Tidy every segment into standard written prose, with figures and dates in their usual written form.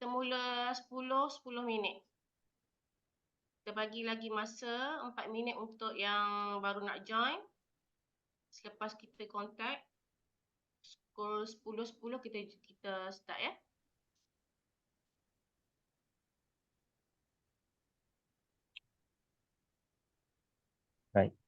Kita mula 10 minit. Kita bagi lagi masa 4 minit untuk yang baru nak join. Selepas kita contact, pukul 10.10 kita start ya. Baik.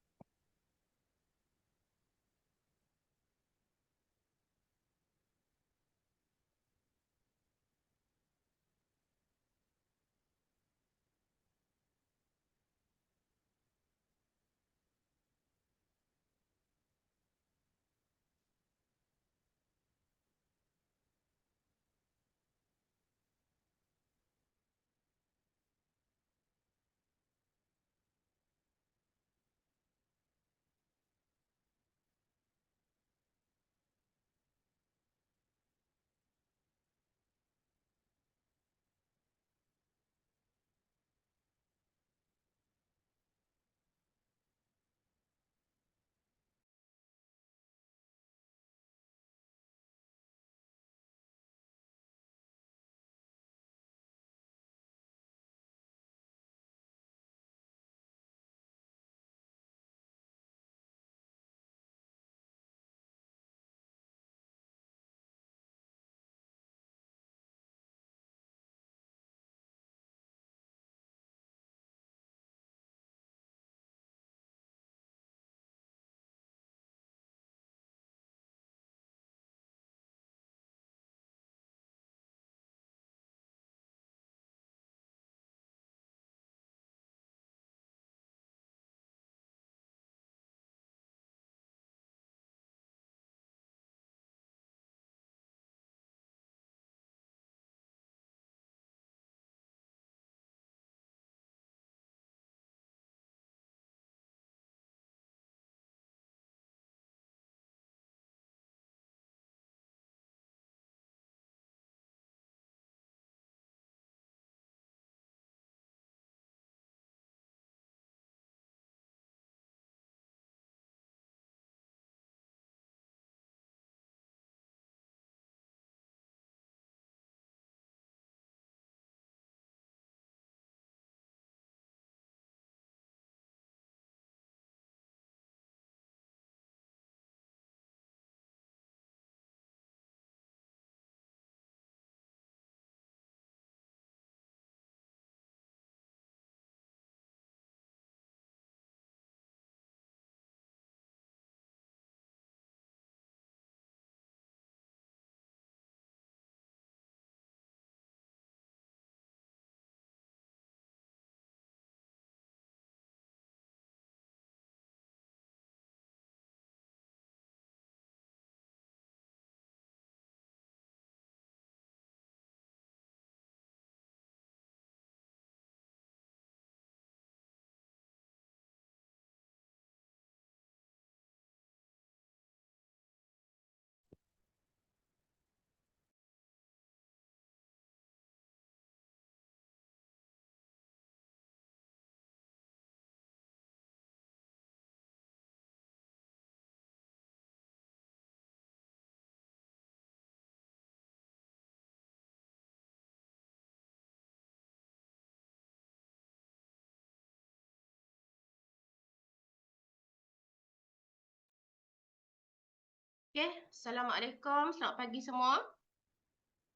Okay, Assalamualaikum. Selamat pagi semua.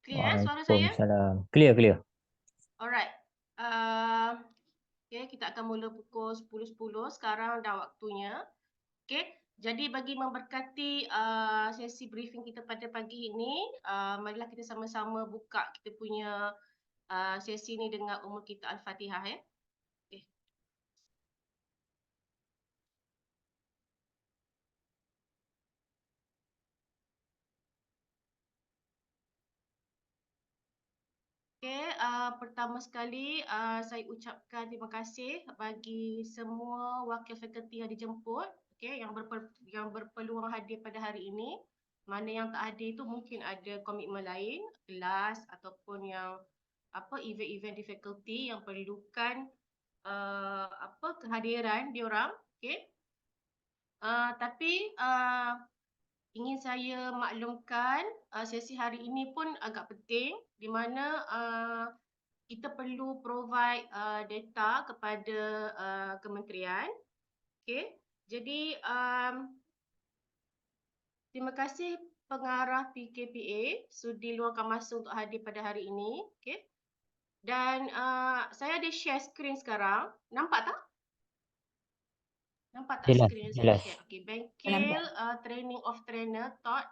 Clear suara saya? Waalaikumsalam. Clear, clear. Alright. Okay, kita akan mula pukul 10.10. Sekarang dah waktunya. Okay, jadi bagi memberkati sesi briefing kita pada pagi ini, marilah kita sama-sama buka kita punya sesi ini dengan umur kita Al-Fatihah ya. Okay. Okay, pertama sekali saya ucapkan terima kasih bagi semua wakil fakulti yang dijemput, okay, yang berpeluang hadir pada hari ini. Mana yang tak hadir itu mungkin ada komitmen lain, kelas ataupun yang event-event di fakulti yang perlukan kehadiran diorang, okay. Tapi ingin saya maklumkan sesi hari ini pun agak penting di mana kita perlu provide data kepada kementerian. Okay. Jadi terima kasih pengarah PKPA sudi luangkan masa untuk hadir pada hari ini. Okay. Dan saya ada share screen sekarang. Nampak tak? Nampak tak Jelas, skrin yang saya jelas. share? Okay, bengkel training of trainer taught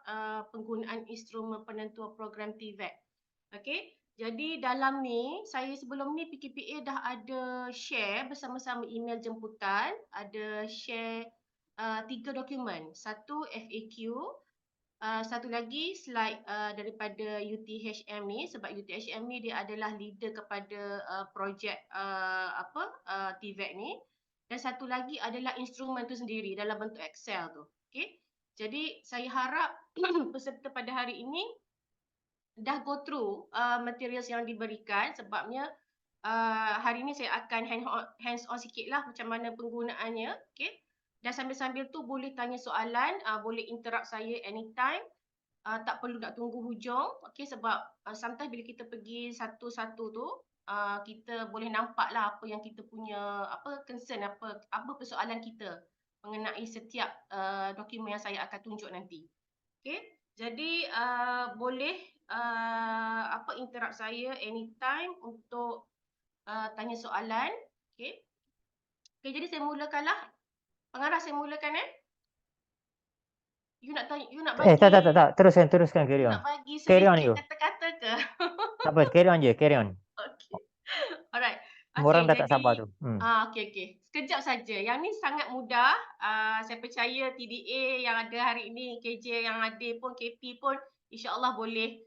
penggunaan instrumen penentuan program TVET. Okay, jadi dalam ni, saya sebelum ni PKPA dah ada share bersama-sama email jemputan, ada share 3 dokumen. Satu FAQ, satu lagi slide daripada UTHM ni, sebab UTHM ni dia adalah leader kepada projek TVET ni. Dan satu lagi adalah instrumen tu sendiri dalam bentuk Excel tu. Okay. Jadi saya harap peserta pada hari ini dah go through materials yang diberikan, sebabnya hari ini saya akan hands on sikit lah macam mana penggunaannya. Okay. Dan sambil-sambil tu boleh tanya soalan, boleh interrupt saya anytime. Tak perlu nak tunggu hujung. Okay, sebab sometimes bila kita pergi satu-satu tu, kita boleh nampak lah apa yang kita punya concern, apa persoalan kita mengenai setiap dokumen yang saya akan tunjuk nanti. Okay, jadi boleh interrupt saya anytime untuk tanya soalan. Okay. Okay, jadi saya mulakanlah. Pengarah, saya mulakan You nak tanya, you nak bagi Tak. Teruskan, carry on. nak bagi Carry on sedikit you. kata-kata ke? Tak apa, carry on je, carry on. Okay. Alright. Semua Okay, orang dah tak jadi sabar tu. okay. Sekejap saja. Yang ni sangat mudah. Saya percaya TDA yang ada hari ini, KJ yang ada pun, KP pun, insya-Allah boleh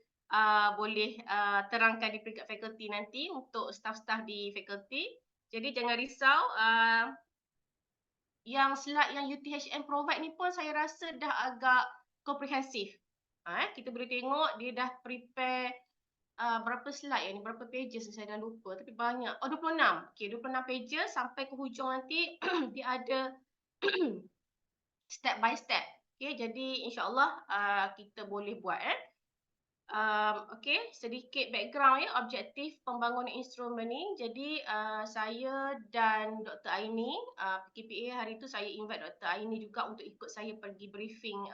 terangkan di peringkat fakulti nanti untuk staff-staff di fakulti. Jadi jangan risau. Yang slide yang UTHM provide ni pun saya rasa dah agak komprehensif. Kita boleh tengok dia dah prepare berapa slide ni, berapa pages saya dah lupa, tapi banyak. 26. Okay, 26 pages sampai ke hujung nanti dia ada step by step. Okay, jadi insya-Allah kita boleh buat okay, sedikit background objektif pembangunan instrumen ni. Jadi saya dan Dr. Aini, PKPA hari tu saya invite Dr. Aini juga untuk ikut saya pergi briefing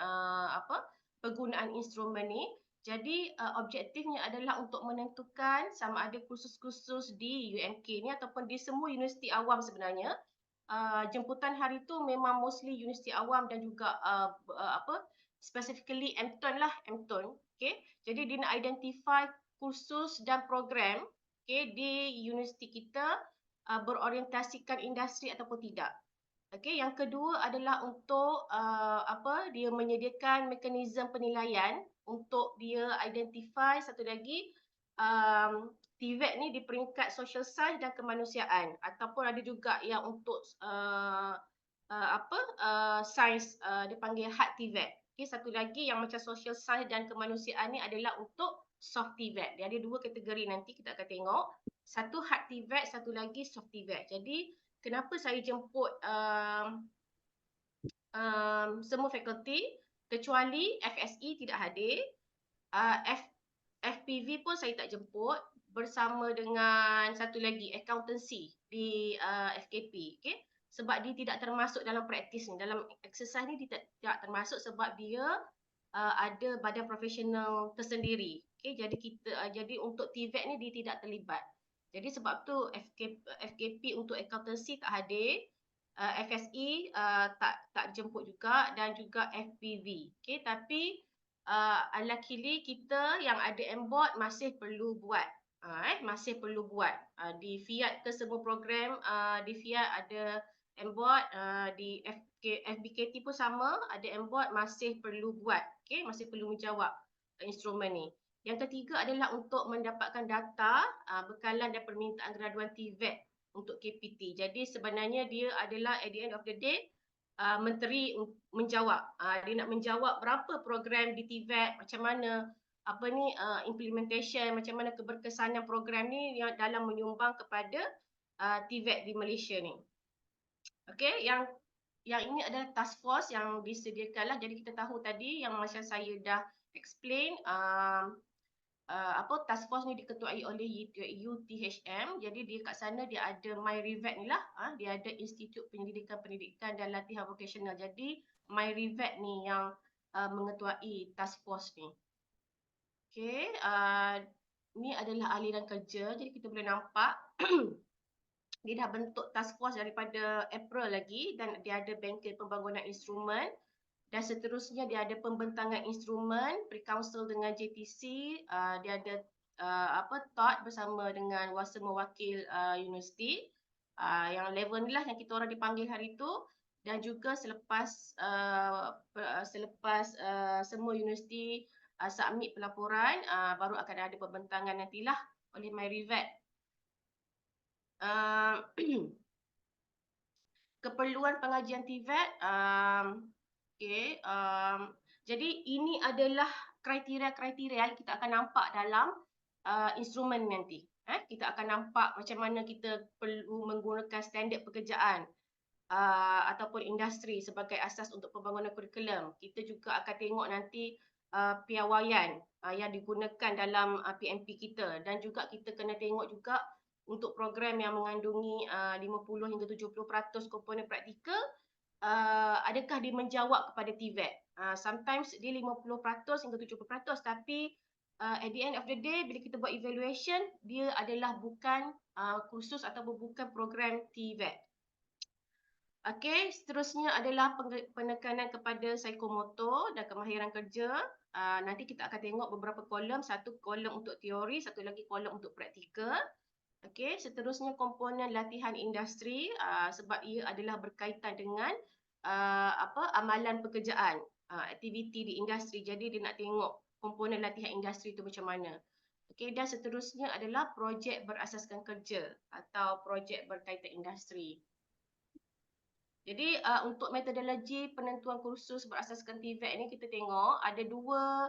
penggunaan instrumen ni. Jadi objektifnya adalah untuk menentukan sama ada kursus-kursus di UMK ni ataupun di semua universiti awam sebenarnya. Jemputan hari tu memang mostly universiti awam dan juga specifically MTON lah, MTON. Okay. Jadi dia nak identify kursus dan program di universiti kita berorientasikan industri ataupun tidak. Okay. Yang kedua adalah untuk dia menyediakan mekanisme penilaian untuk dia identify satu lagi TVET ni di peringkat social science dan kemanusiaan, ataupun ada juga yang untuk sains dia panggil hard TVET. Okay, satu lagi yang macam social science dan kemanusiaan ni adalah untuk soft TVET. Dia ada dua kategori, nanti kita akan tengok. Satu hard TVET, satu lagi soft TVET. Jadi kenapa saya jemput semua fakulti kecuali FSE tidak hadir. FPV pun saya tak jemput, bersama dengan satu lagi accountancy di FKP. Okay? Sebab dia tidak termasuk dalam praktis ni, dalam exercise ni dia tidak termasuk sebab dia ada badan profesional tersendiri. Okay? Jadi untuk TVET ni dia tidak terlibat. Jadi sebab tu FKP untuk accountancy tak hadir, FSE tak jemput juga, dan juga FPV. Okay? Tapi luckily kita yang ada MBOT masih perlu buat. Masih perlu buat. Di FIAT ke semua program, di FIAT ada MBOT, di FBKT pun sama, ada MBOT, masih perlu buat. Okay? Masih perlu menjawab instrumen ni. Yang ketiga adalah untuk mendapatkan data bekalan dan permintaan graduan TVET untuk KPT. Jadi sebenarnya dia adalah at the end of the day menteri menjawab. Dia nak menjawab berapa program di TVET, macam mana implementation, macam mana keberkesanan program ni yang dalam menyumbang kepada TVET di Malaysia ni. Okey, yang ini adalah task force yang disediakanlah. Jadi kita tahu tadi yang macam saya dah explain, task force ni diketuai oleh UTHM. Jadi dia kat sana dia ada MyRevet ni lah, dia ada Institut Pendidikan dan Latihan Vokasional. Jadi MyRevet ni yang mengetuai task force ni. Okay, ni adalah aliran kerja. Jadi kita boleh nampak dia dah bentuk task force daripada April lagi, dan dia ada bengkel pembangunan instrumen. Dan seterusnya dia ada pembentangan instrumen, pre-council dengan JTC, dia ada TOT bersama dengan wasa mewakil universiti. Yang level ni lah yang kita orang dipanggil hari tu. Dan juga selepas semua universiti submit pelaporan, baru akan ada pembentangan nantilah oleh MyRevet. Keperluan pengajian TVET, jadi ini adalah kriteria-kriteria yang kita akan nampak dalam instrumen nanti. Kita akan nampak macam mana kita perlu menggunakan standard pekerjaan ataupun industri sebagai asas untuk pembangunan kurikulum. Kita juga akan tengok nanti piawaian yang digunakan dalam PMP kita, dan juga kita kena tengok juga untuk program yang mengandungi 50 hingga 70% komponen praktikal, adakah dia menjawab kepada TVET. Sometimes dia 50% hingga 70%, tapi at the end of the day bila kita buat evaluation, dia adalah bukan kursus atau bukan program TVET. Okey, seterusnya adalah penekanan kepada psikomotor dan kemahiran kerja. Nanti kita akan tengok beberapa kolom, satu kolom untuk teori, satu lagi kolom untuk praktikal. Okey, seterusnya komponen latihan industri, sebab ia adalah berkaitan dengan amalan pekerjaan, aktiviti di industri. Jadi dia nak tengok komponen latihan industri itu macam mana. Okey, dan seterusnya adalah projek berasaskan kerja atau projek berkaitan industri. Jadi untuk metodologi penentuan kursus berasaskan TVET ni kita tengok ada dua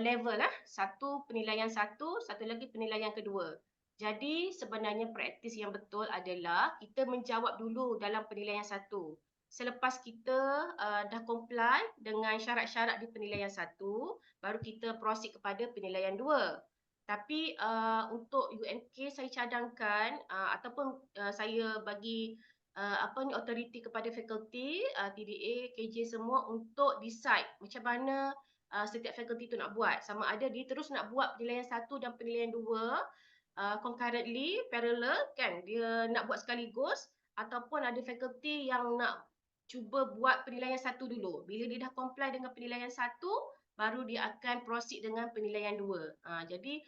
level lah. Satu penilaian satu lagi penilaian kedua. Jadi sebenarnya praktis yang betul adalah kita menjawab dulu dalam penilaian satu. Selepas kita dah comply dengan syarat-syarat di penilaian satu, baru kita proceed kepada penilaian dua. Tapi untuk UMK saya cadangkan ataupun saya bagi authority kepada fakulti, TDA, KJ semua untuk decide macam mana setiap fakulti tu nak buat. Sama ada dia terus nak buat penilaian satu dan penilaian dua concurrently, parallel kan, dia nak buat sekaligus, ataupun ada fakulti yang nak cuba buat penilaian satu dulu. Bila dia dah comply dengan penilaian satu, baru dia akan proceed dengan penilaian dua. Jadi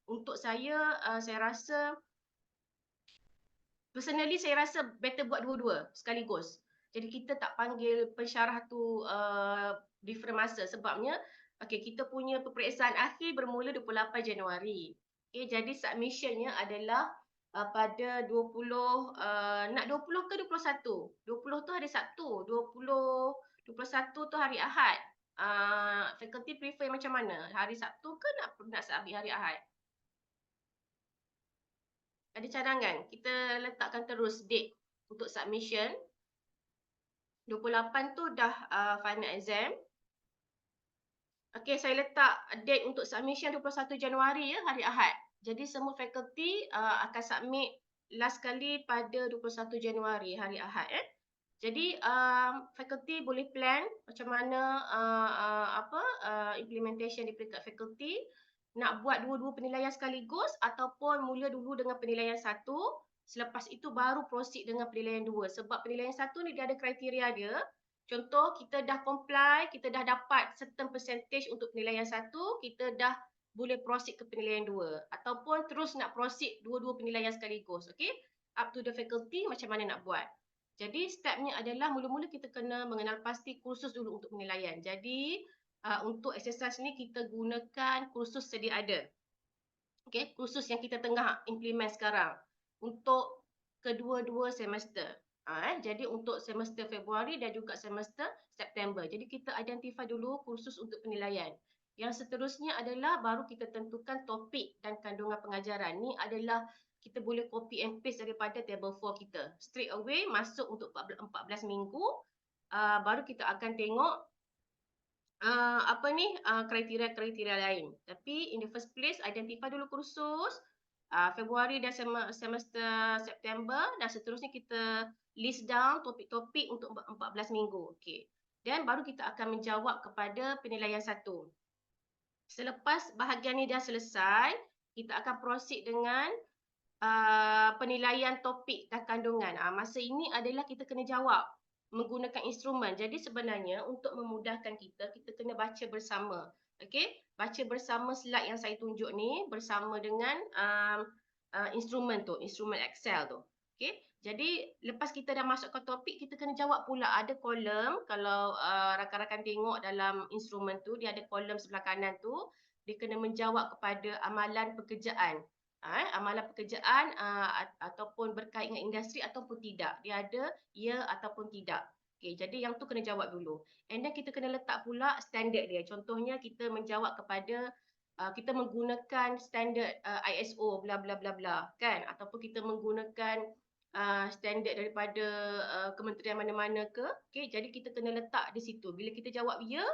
untuk saya rasa personally saya rasa better buat dua-dua sekaligus. Jadi kita tak panggil pensyarah tu different masa, sebabnya kita punya peperiksaan akhir bermula 28 Januari. Jadi submissionnya adalah pada 20 nak 20 ke 21? 20 tu hari Sabtu, 21 tu hari Ahad. Faculty prefer macam mana? Hari Sabtu ke nak submit hari Ahad? Ada cadangan, kita letakkan terus date untuk submission. 28 tu dah final exam. Okey, saya letak date untuk submission 21 Januari ya, hari Ahad. Jadi semua fakulti akan submit last kali pada 21 Januari, hari Ahad. Jadi fakulti boleh plan macam mana implementation di peringkat fakulti. Nak buat dua-dua penilaian sekaligus ataupun mula dulu dengan penilaian satu, selepas itu baru proceed dengan penilaian dua. Sebab penilaian satu ni dia ada kriteria dia. Contoh, kita dah comply, kita dah dapat certain percentage untuk penilaian satu, kita dah boleh proceed ke penilaian dua. Ataupun terus nak proceed dua-dua penilaian sekaligus. Okay? Up to the faculty macam mana nak buat. Jadi stepnya adalah mula-mula kita kena mengenal pasti kursus dulu untuk penilaian. Jadi untuk exercise ni kita gunakan kursus sedia ada. Okay, kursus yang kita tengah implement sekarang untuk kedua-dua semester. Jadi untuk semester Februari dan juga semester September. Jadi kita identify dulu kursus untuk penilaian. Yang seterusnya adalah baru kita tentukan topik dan kandungan pengajaran. Ni adalah kita boleh copy and paste daripada table 4 kita. Straight away masuk untuk 14 minggu, baru kita akan tengok kriteria-kriteria lain. Tapi in the first place, identify dulu kursus, Februari dan semester September, dan seterusnya kita list down topik-topik untuk 14 minggu. Okay. Dan baru kita akan menjawab kepada penilaian 1. Selepas bahagian ini dah selesai, kita akan proceed dengan penilaian topik dan kandungan. Masa ini adalah kita kena jawab menggunakan instrumen. Jadi sebenarnya untuk memudahkan kita, kita kena baca bersama. Okey, baca bersama slide yang saya tunjuk ni bersama dengan instrumen tu, instrumen Excel tu. Okey, jadi lepas kita dah masuk ke topik, kita kena jawab pula. Ada kolom, kalau rakan-rakan tengok dalam instrumen tu, dia ada kolom sebelah kanan tu, dia kena menjawab kepada amalan pekerjaan. Amalan pekerjaan ataupun berkait dengan industri ataupun tidak. Dia ada ya ataupun tidak. Okay, jadi yang tu kena jawab dulu. And then kita kena letak pula standard dia. Contohnya kita menjawab kepada kita menggunakan standard ISO bla bla bla bla kan, ataupun kita menggunakan standard daripada kementerian mana-mana ke. Okay, jadi kita kena letak di situ. Bila kita jawab ya,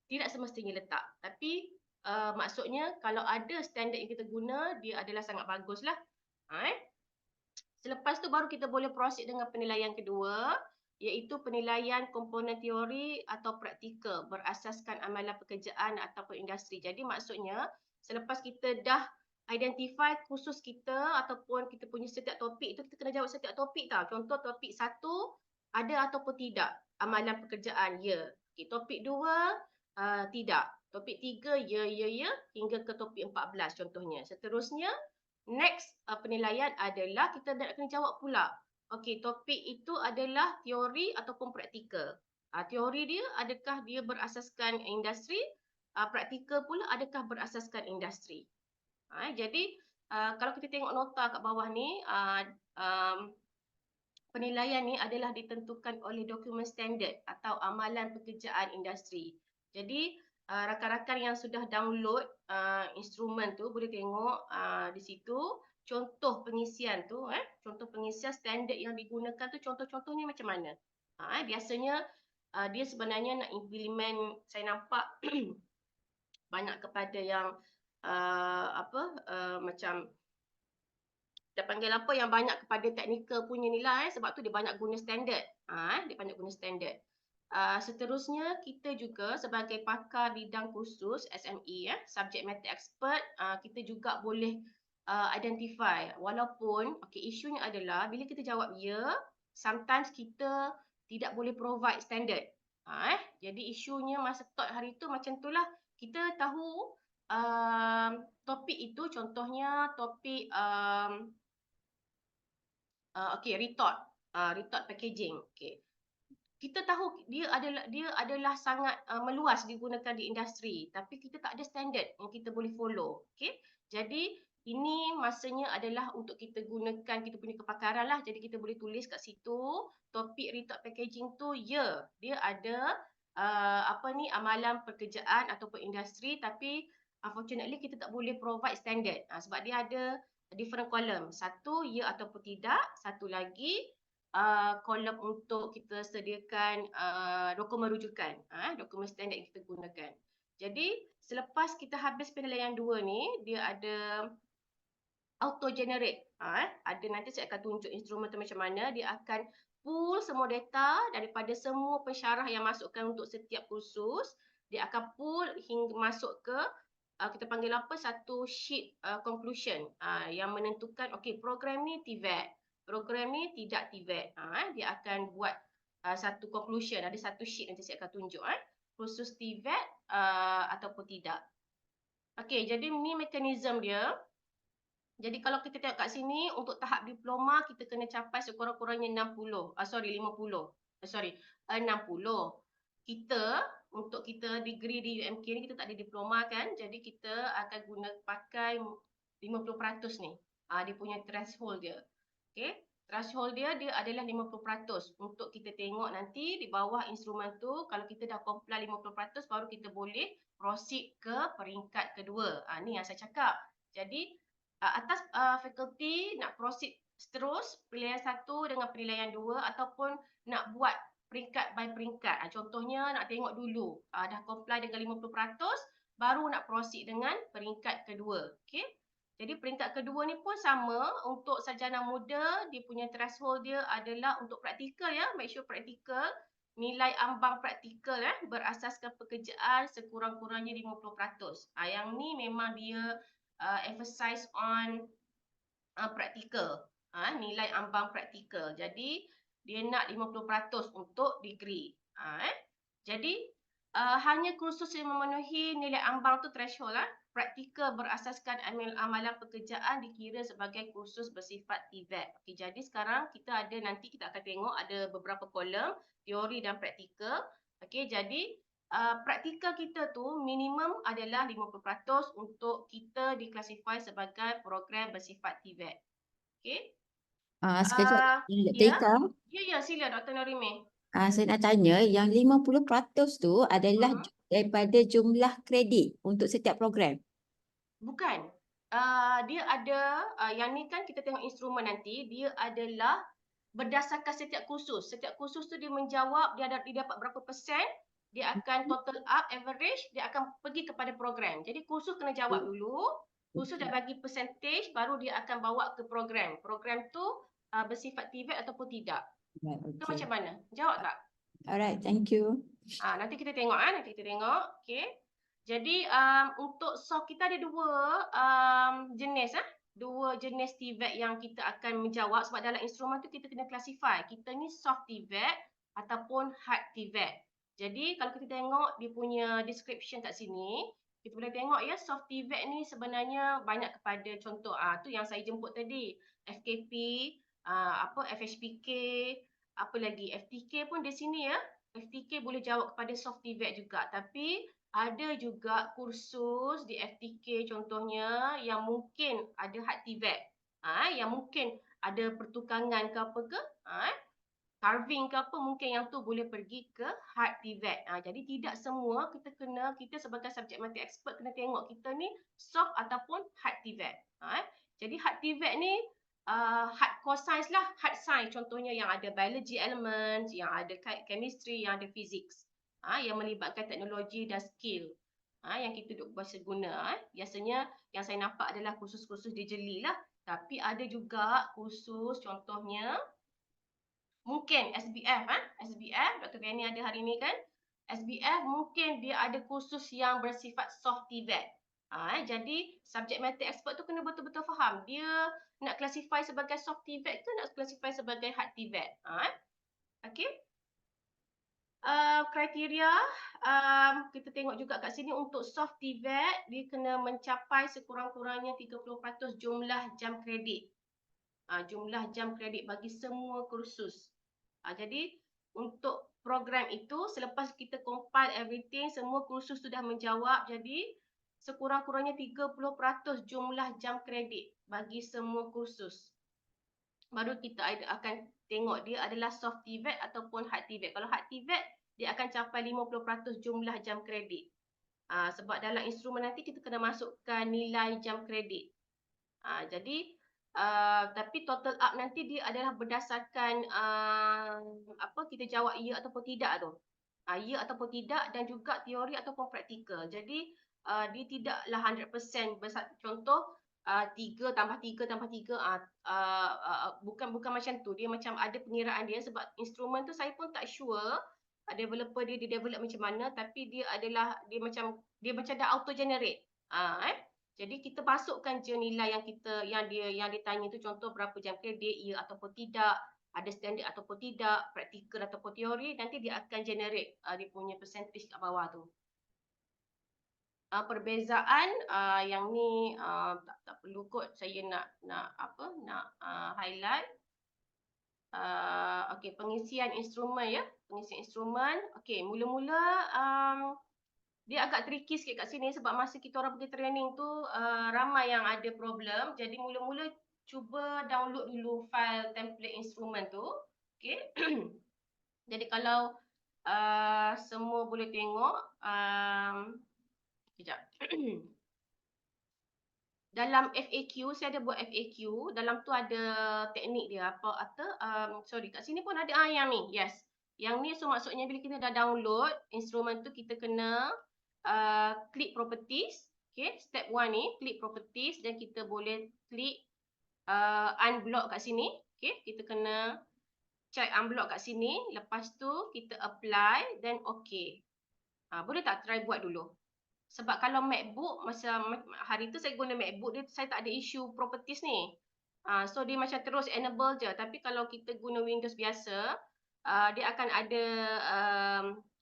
tidak semestinya letak. Tapi maksudnya kalau ada standard yang kita guna, dia adalah sangat bagus lah. Selepas tu baru kita boleh proceed dengan penilaian kedua, iaitu penilaian komponen teori atau praktikal berasaskan amalan pekerjaan ataupun industri. Jadi maksudnya selepas kita dah identify khusus kita ataupun kita punya setiap topik itu, kita kena jawab setiap topik tau. Contoh topik 1 ada ataupun tidak amalan pekerjaan, ya. Okay, topik 2 tidak. Topik 3 ya hingga ke topik 14 contohnya. Seterusnya next penilaian adalah kita nak kena jawab pula. Okey, topik itu adalah teori ataupun praktikal. Teori dia adakah dia berasaskan industri? Praktikal pula adakah berasaskan industri? Jadi kalau kita tengok nota kat bawah ni, penilaian ni adalah ditentukan oleh dokumen standard atau amalan pekerjaan industri. Jadi rakan-rakan yang sudah download instrumen tu boleh tengok di situ contoh pengisian tu, contoh pengisian standard yang digunakan tu, contoh-contohnya macam mana. Biasanya dia sebenarnya nak implement, saya nampak banyak kepada yang macam kita panggil apa, yang banyak kepada teknikal punya ni lah, sebab tu dia banyak guna standard. Dia banyak guna standard. Seterusnya kita juga sebagai pakar bidang khusus SME, subject matter expert, kita juga boleh identify, walaupun isunya adalah bila kita jawab ya, sometimes kita tidak boleh provide standard. Jadi isunya masa talk hari tu macam tu lah. Kita tahu topik itu, contohnya topik retort packaging. Kita tahu dia adalah sangat meluas digunakan di industri, tapi kita tak ada standard yang kita boleh follow. Jadi ini masanya adalah untuk kita gunakan kita punya kepakaran lah. Jadi kita boleh tulis kat situ topik retort packaging tu, ya, dia ada amalan pekerjaan ataupun industri, tapi unfortunately kita tak boleh provide standard sebab dia ada different column. Satu ya ataupun tidak, satu lagi kolom untuk kita sediakan dokumen rujukan, dokumen standard yang kita gunakan. Jadi selepas kita habis penilaian 2 ni, dia ada auto generate. Ada, nanti saya akan tunjuk instrumen tu macam mana. Dia akan pull semua data daripada semua pensyarah yang masukkan untuk setiap kursus. Dia akan pull hingga masuk ke kita panggil apa, satu sheet conclusion yang menentukan program ni TVET, program ni tidak TVET. Dia akan buat satu conclusion, ada satu sheet nanti saya akan tunjuk khusus TVET ataupun tidak. Jadi ni mekanisme dia. Jadi kalau kita tengok kat sini, untuk tahap diploma kita kena capai sekurang-kurangnya 50. Kita untuk kita degree di UMK ni kita tak ada diploma kan. Jadi kita akan guna pakai 50% ni. Dia punya threshold dia. Threshold dia adalah 50%. Untuk kita tengok nanti di bawah instrumen tu, kalau kita dah comply 50% baru kita boleh proceed ke peringkat kedua. Ni yang saya cakap. Jadi atas fakulti nak proceed terus penilaian 1 dengan penilaian 2 ataupun nak buat peringkat by peringkat. Contohnya nak tengok dulu dah comply dengan 50% baru nak proceed dengan peringkat kedua. Okey. Jadi peringkat kedua ni pun sama untuk sarjana muda, dia punya threshold dia adalah untuk praktikal ya, make sure praktikal, nilai ambang praktikal berasaskan pekerjaan sekurang-kurangnya 50%. Yang ni memang dia emphasize on praktikal, nilai ambang praktikal. Jadi dia nak 50% untuk degree. Jadi hanya kursus yang memenuhi nilai ambang tu threshold praktikal berasaskan amalan pekerjaan dikira sebagai kursus bersifat TVET. Okay, jadi sekarang nanti kita akan tengok ada beberapa kolom teori dan praktikal. Okay, jadi praktikal kita tu minimum adalah 50% untuk kita diklasifai sebagai program bersifat TVET. Okay. Sekejap, Ya, Tika. ya, sila Dr. Norime. Saya nak tanya, yang 50% tu adalah daripada jumlah kredit untuk setiap program. Bukan. Dia ada, yang ni kan kita tengok instrumen nanti, dia adalah berdasarkan setiap kursus. Setiap kursus tu dia menjawab, dia dapat berapa persen, dia akan total up average, dia akan pergi kepada program. Jadi kursus kena jawab dulu, kursus dah bagi percentage, baru dia akan bawa ke program. Program tu bersifat TVET ataupun tidak. Itu macam mana? Jawab tak? Alright, thank you. Nanti kita tengok okey. Jadi untuk soft kita ada dua jenis TVET yang kita akan menjawab sebab dalam instrumen tu kita kena classify. Kita ni soft TVET ataupun hard TVET. Jadi kalau kita tengok dia punya description kat sini, kita boleh tengok ya soft TVET ni sebenarnya banyak kepada contoh tu yang saya jemput tadi, FKP, FHPK, apa lagi FTK pun di sini ya. FTK boleh jawab kepada soft TVET juga, tapi ada juga kursus di FTK contohnya yang mungkin ada hard TVET. Yang mungkin ada pertukangan ke apa ke, carving ke apa, mungkin yang tu boleh pergi ke hard TVET. Jadi tidak semua kita sebagai subject matter expert kena tengok kita ni soft ataupun hard TVET. Jadi hard TVET ni hard core science lah, hard science contohnya yang ada biology elements, yang ada chemistry, yang ada physics. Yang melibatkan teknologi dan skill. Yang kita duk bahasa guna. Biasanya yang saya nampak adalah kursus-kursus digitally lah. Tapi ada juga kursus contohnya mungkin SBF, SBF, Dr. Gani ada hari ni kan. SBF mungkin dia ada kursus yang bersifat soft TVET. Jadi subject matter expert tu kena betul-betul faham. Dia nak classify sebagai soft TVET ke nak classify sebagai hard TVET. Okay. Kriteria kita tengok juga kat sini untuk soft TVET dia kena mencapai sekurang-kurangnya 30% jumlah jam kredit. Jumlah jam kredit bagi semua kursus. Jadi untuk program itu selepas kita compile everything, semua kursus sudah menjawab, jadi sekurang-kurangnya 30% jumlah jam kredit bagi semua kursus. Baru kita akan tengok dia adalah soft TVET ataupun hard TVET. Kalau hard TVET dia akan capai 50% jumlah jam kredit. Sebab dalam instrumen nanti kita kena masukkan nilai jam kredit. Jadi tapi total up nanti dia adalah berdasarkan kita jawab ya ataupun tidak tu. Ya ataupun tidak dan juga teori ataupun praktikal. Jadi dia tidaklah 100% contoh 3 tambah 3 tambah 3 bukan macam tu. Dia macam ada pengiraan dia sebab instrumen tu saya pun tak sure developer dia develop macam mana, tapi dia macam dah auto generate. Jadi kita masukkan je nilai yang dia tanya tu, contoh berapa jam kredit, ya ataupun tidak, ada standard ataupun tidak, praktikal ataupun teori, nanti dia akan generate dia punya percentage kat bawah tu. Perbezaan yang ni tak perlu kot saya nak highlight. Okey, pengisian instrumen ya. Pengisian instrumen. Okey, mula-mula dia agak tricky sikit kat sini sebab masa kita orang pergi training tu ramai yang ada problem. Jadi mula-mula cuba download dulu file template instrumen tu. Okey. Jadi kalau semua boleh tengok, sekejap. dalam FAQ, saya ada buat FAQ, dalam tu ada teknik dia sorry, kat sini pun ada yang ni, yes. Yang ni so maksudnya bila kita dah download instrumen tu, kita kena klik properties. Okay, step 1 ni, klik properties dan kita boleh klik unblock kat sini. Okay, kita kena check unblock kat sini. Lepas tu kita apply dan okay. Boleh tak try buat dulu? Sebab kalau MacBook, masa hari tu saya guna MacBook, saya tak ada isu properties ni. So dia macam terus enable je. Tapi kalau kita guna Windows biasa, dia akan ada,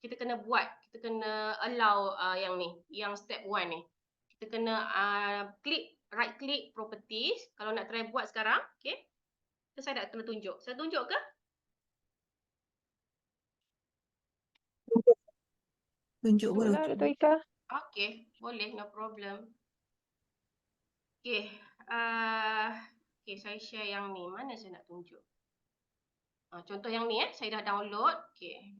kita kena buat, kita kena allow yang ni, yang step 1 ni. Kita kena klik, right click properties. Kalau nak try buat sekarang, okay. Saya dah tunjuk. Saya tunjuk ke? Tunjuk pun Lah, okey. Dr. Ika. Okay, boleh, no problem. Okay, okay, saya share yang ni. Mana saya nak tunjuk? Contoh yang ni, saya dah download. Okay.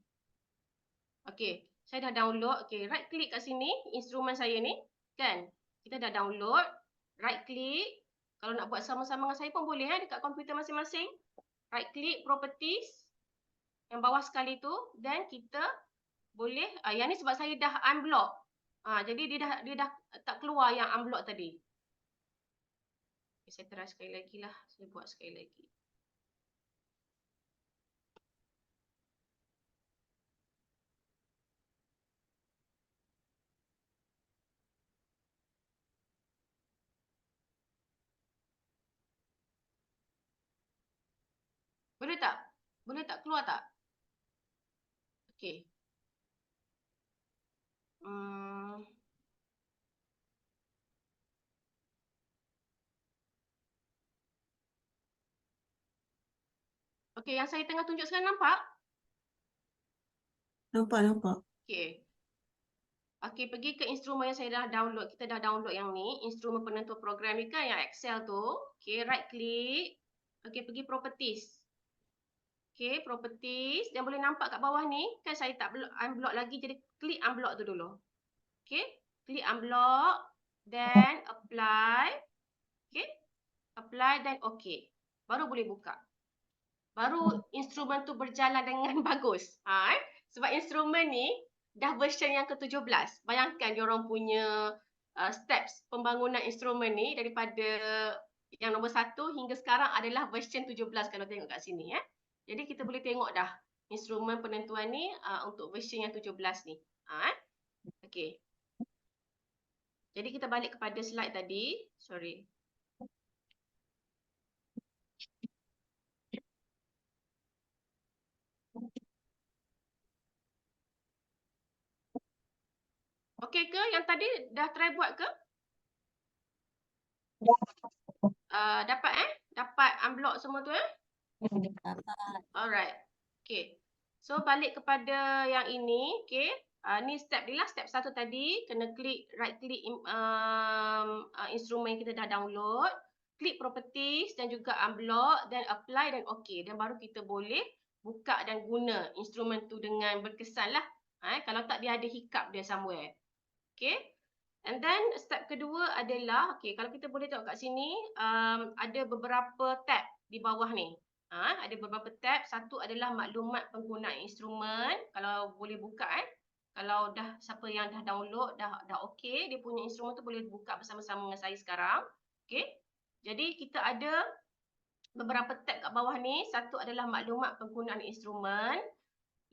Okay, saya dah download. Okay, right click kat sini, instrumen saya ni. Kan? Kita dah download. Right click. Kalau nak buat sama-sama dengan saya pun boleh dekat komputer masing-masing. Right click, properties. Yang bawah sekali tu. Dan kita boleh, yang ni sebab saya dah unblock. Jadi dia dah tak keluar yang unblock tadi. Okay, saya try sekali lagi lah. Saya buat sekali lagi. Boleh tak? Boleh tak? Keluar tak? Okay. Okay, yang saya tengah tunjuk sekarang nampak? Nampak. Okay. Okay, pergi ke instrumen yang saya dah download. Kita dah download yang ni. Instrumen penentu program ni kan, yang Excel tu. Okay, right click. Okay, pergi properties. Okay, properties. Dan boleh nampak kat bawah ni. Kan saya tak unblock lagi. Jadi, klik unblock tu dulu. Okay, klik unblock. Dan apply. Okay, apply dan okay. Baru boleh buka. Baru instrumen tu berjalan dengan bagus. Sebab instrumen ni dah version yang ke-17. Bayangkan diorang punya steps pembangunan instrumen ni daripada yang nombor 1 hingga sekarang adalah version 17 kalau tengok kat sini. Jadi kita boleh tengok dah instrumen penentuan ni untuk version yang 17 ni. Okay. Jadi kita balik kepada slide tadi. Sorry. Okey ke? Yang tadi dah try buat ke? Dapat Dapat unblock semua tu Alright. Okay. So balik kepada yang ini. Okay. Ni step dia lah. Step 1 tadi. Kena klik, right click instrumen yang kita dah download. Klik properties dan juga unblock. Dan apply dan okay. Dan baru kita boleh buka dan guna instrumen tu dengan berkesan lah. Kalau tak dia ada hiccup dia somewhere. Okay. And then step kedua adalah, okay, kalau kita boleh tengok kat sini, ada beberapa tab di bawah ni. Ada beberapa tab. Satu adalah maklumat pengguna instrumen. Kalau boleh buka Kalau dah siapa yang dah download, dah okay, dia punya instrumen tu boleh buka bersama-sama dengan saya sekarang. Okay. Jadi kita ada beberapa tab kat bawah ni. Satu adalah maklumat penggunaan instrumen.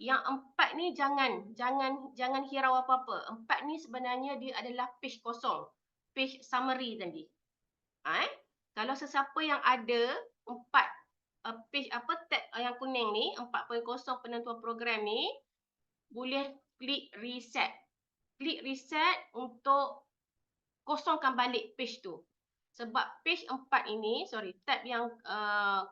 Yang 4 ni jangan hirau apa-apa. 4 ni sebenarnya dia adalah page kosong. Page summary tadi. Kalau sesiapa yang ada 4 page tab yang kuning ni, 4.0 penentuan program ni, boleh klik reset. Klik reset untuk kosongkan balik page tu. Sebab page 4 ini, tab yang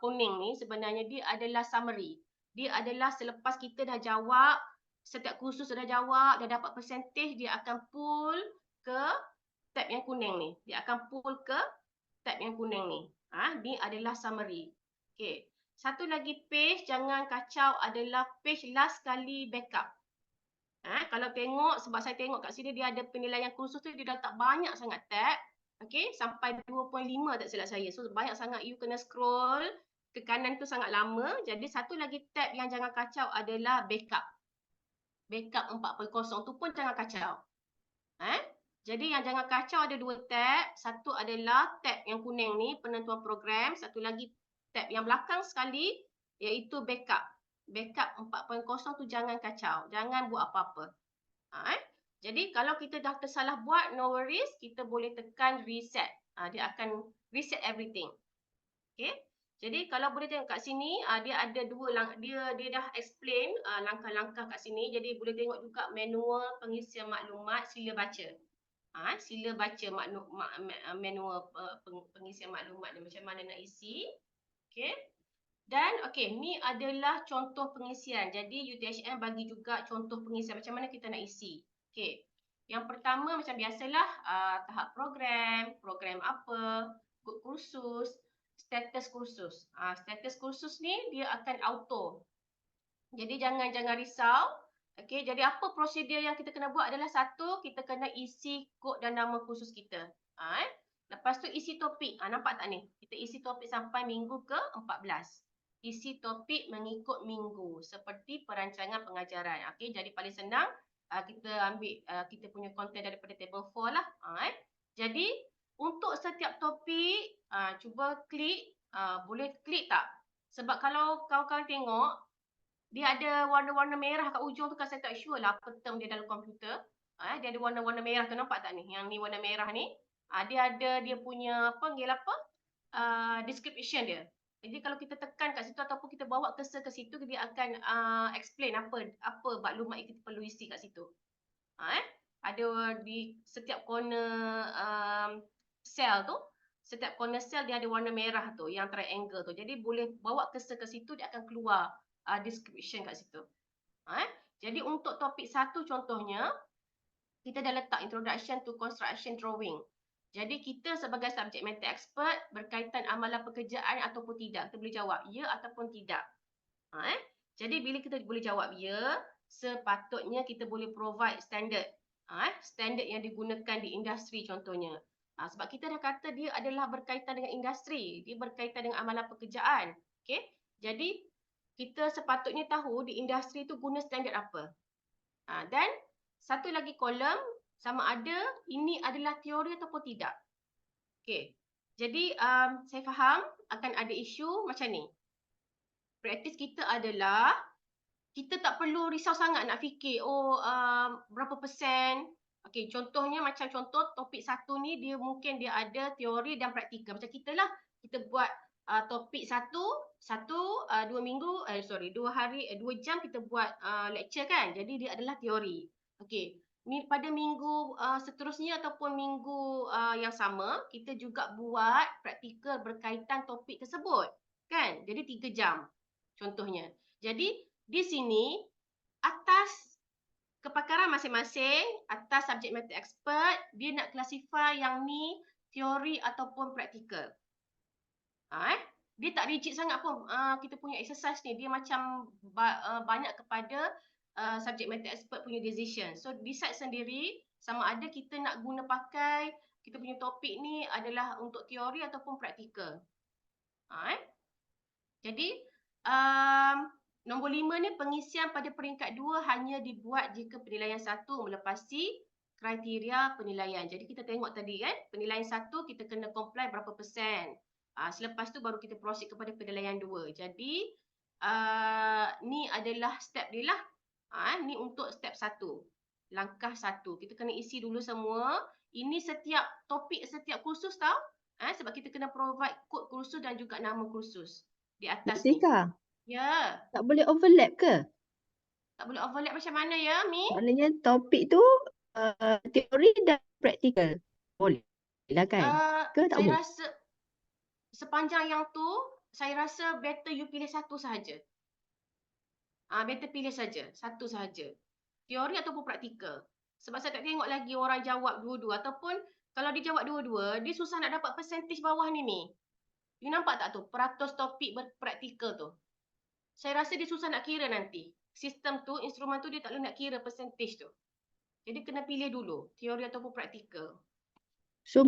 kuning ni sebenarnya dia adalah summary. Dia adalah selepas kita dah jawab, setiap kursus dah jawab, dah dapat percentage, dia akan pull ke tab yang kuning ni. Dia akan pull ke tab yang kuning ni. Ni adalah summary. Okay. Satu lagi page, jangan kacau, adalah page last kali backup. Kalau tengok, sebab saya tengok kat sini dia ada penilaian kursus tu, dia dah tak banyak sangat tab. Okay, sampai 2.5 tak silap saya. So banyak sangat you kena scroll ke kanan tu sangat lama. Jadi satu lagi tab yang jangan kacau adalah backup. Backup 4.0 tu pun jangan kacau. Jadi yang jangan kacau ada 2 tab. Satu adalah tab yang kuning ni, penentuan program. Satu lagi tab yang belakang sekali, iaitu backup. Backup 4.0 tu jangan kacau. Jangan buat apa-apa. Jadi kalau kita dah tersalah buat, no worries. Kita boleh tekan reset. Dia akan reset everything. Okay. Jadi kalau boleh tengok kat sini, dia ada dia dah explain langkah-langkah kat sini. Jadi boleh tengok juga manual pengisian maklumat, sila baca. Sila baca manual pengisian maklumat ni macam mana nak isi. Okay. Dan ni adalah contoh pengisian. Jadi UTHM bagi juga contoh pengisian macam mana kita nak isi. Okay. Yang pertama macam biasalah tahap program apa, kod kursus, status kursus. Status kursus ni dia akan auto. Jadi jangan risau. Okey, jadi apa prosedur yang kita kena buat adalah satu, kita kena isi kod dan nama kursus kita. Lepas tu isi topik. Nampak tak ni? Kita isi topik sampai minggu ke-14. Isi topik mengikut minggu seperti perancangan pengajaran. Okey, jadi paling senang kita ambil kita punya konten daripada table 4 lah. Jadi untuk setiap topik cuba klik, boleh klik tak? Sebab kalau kawan-kawan tengok dia ada warna-warna merah kat ujung tu kan, saya tak sure lah apa term dia dalam komputer. Dia ada warna-warna merah tu, nampak tak ni? Yang ni warna merah ni. Dia ada dia punya description dia. Jadi kalau kita tekan kat situ ataupun kita bawa cursor ke situ, dia akan explain apa maklumat yang kita perlu isi kat situ. Ada di setiap corner cell tu, setiap corner cell dia ada warna merah tu, yang triangle tu. Jadi boleh bawa cursor ke situ, dia akan keluar description kat situ. Jadi untuk topik 1 contohnya, kita dah letak introduction to construction drawing. Jadi kita sebagai subject matter expert berkaitan amalan pekerjaan ataupun tidak, kita boleh jawab ya ataupun tidak. Jadi bila kita boleh jawab ya, sepatutnya kita boleh provide standard. Standard yang digunakan di industri contohnya. Sebab kita dah kata dia adalah berkaitan dengan industri, dia berkaitan dengan amalan pekerjaan. Okay? Jadi kita sepatutnya tahu di industri tu guna standard apa. Dan satu lagi kolom, sama ada ini adalah teori ataupun tidak. Okay. Jadi saya faham akan ada isu macam ni. Praktis kita adalah kita tak perlu risau sangat nak fikir berapa persen. Okay, contohnya macam contoh topik 1 ni dia mungkin dia ada teori dan praktikal. Macam kita lah, kita buat topik 2 jam kita buat lecture kan. Jadi dia adalah teori. Okey. Pada minggu seterusnya ataupun minggu yang sama, kita juga buat praktikal berkaitan topik tersebut. Kan? Jadi 3 jam contohnya. Jadi di sini atas kepakaran masing-masing, atas subject matter expert, dia nak classify yang ni teori ataupun praktikal. Dia tak rigid sangat pun kita punya exercise ni. Dia macam banyak kepada subject matter expert punya decision. So decide sendiri sama ada kita nak guna pakai kita punya topik ni adalah untuk teori ataupun praktikal. Jadi nombor 5 ni pengisian pada peringkat 2 hanya dibuat jika penilaian 1 melepasi kriteria penilaian. Jadi kita tengok tadi kan, penilaian 1 kita kena comply berapa persen. Selepas tu baru kita proceed kepada penilaian 2. Jadi ni adalah step dia lah. Ni untuk step 1. Langkah 1. Kita kena isi dulu semua. Ini setiap topik, setiap kursus tau. Sebab kita kena provide kod kursus dan juga nama kursus di atas ni. Tika, Ya. tak boleh overlap ke? Tak boleh overlap macam mana ya, Mi? Maknanya topik tu teori dan praktikal. Boleh lah kan? Ke tak Saya boleh? rasa sepanjang yang tu, saya rasa better you pilih satu sahaja. Better pilih saja, satu sahaja. Teori ataupun praktikal. Sebab saya tak tengok lagi orang jawab dua-dua. Ataupun kalau dia jawab dua-dua, dia susah nak dapat percentage bawah ni, Mi. You nampak tak tu? Peratus topik berpraktikal tu. Saya rasa dia susah nak kira nanti. Sistem tu, instrumen tu dia tak boleh nak kira percentage tu. Jadi kena pilih dulu, teori ataupun praktikal. So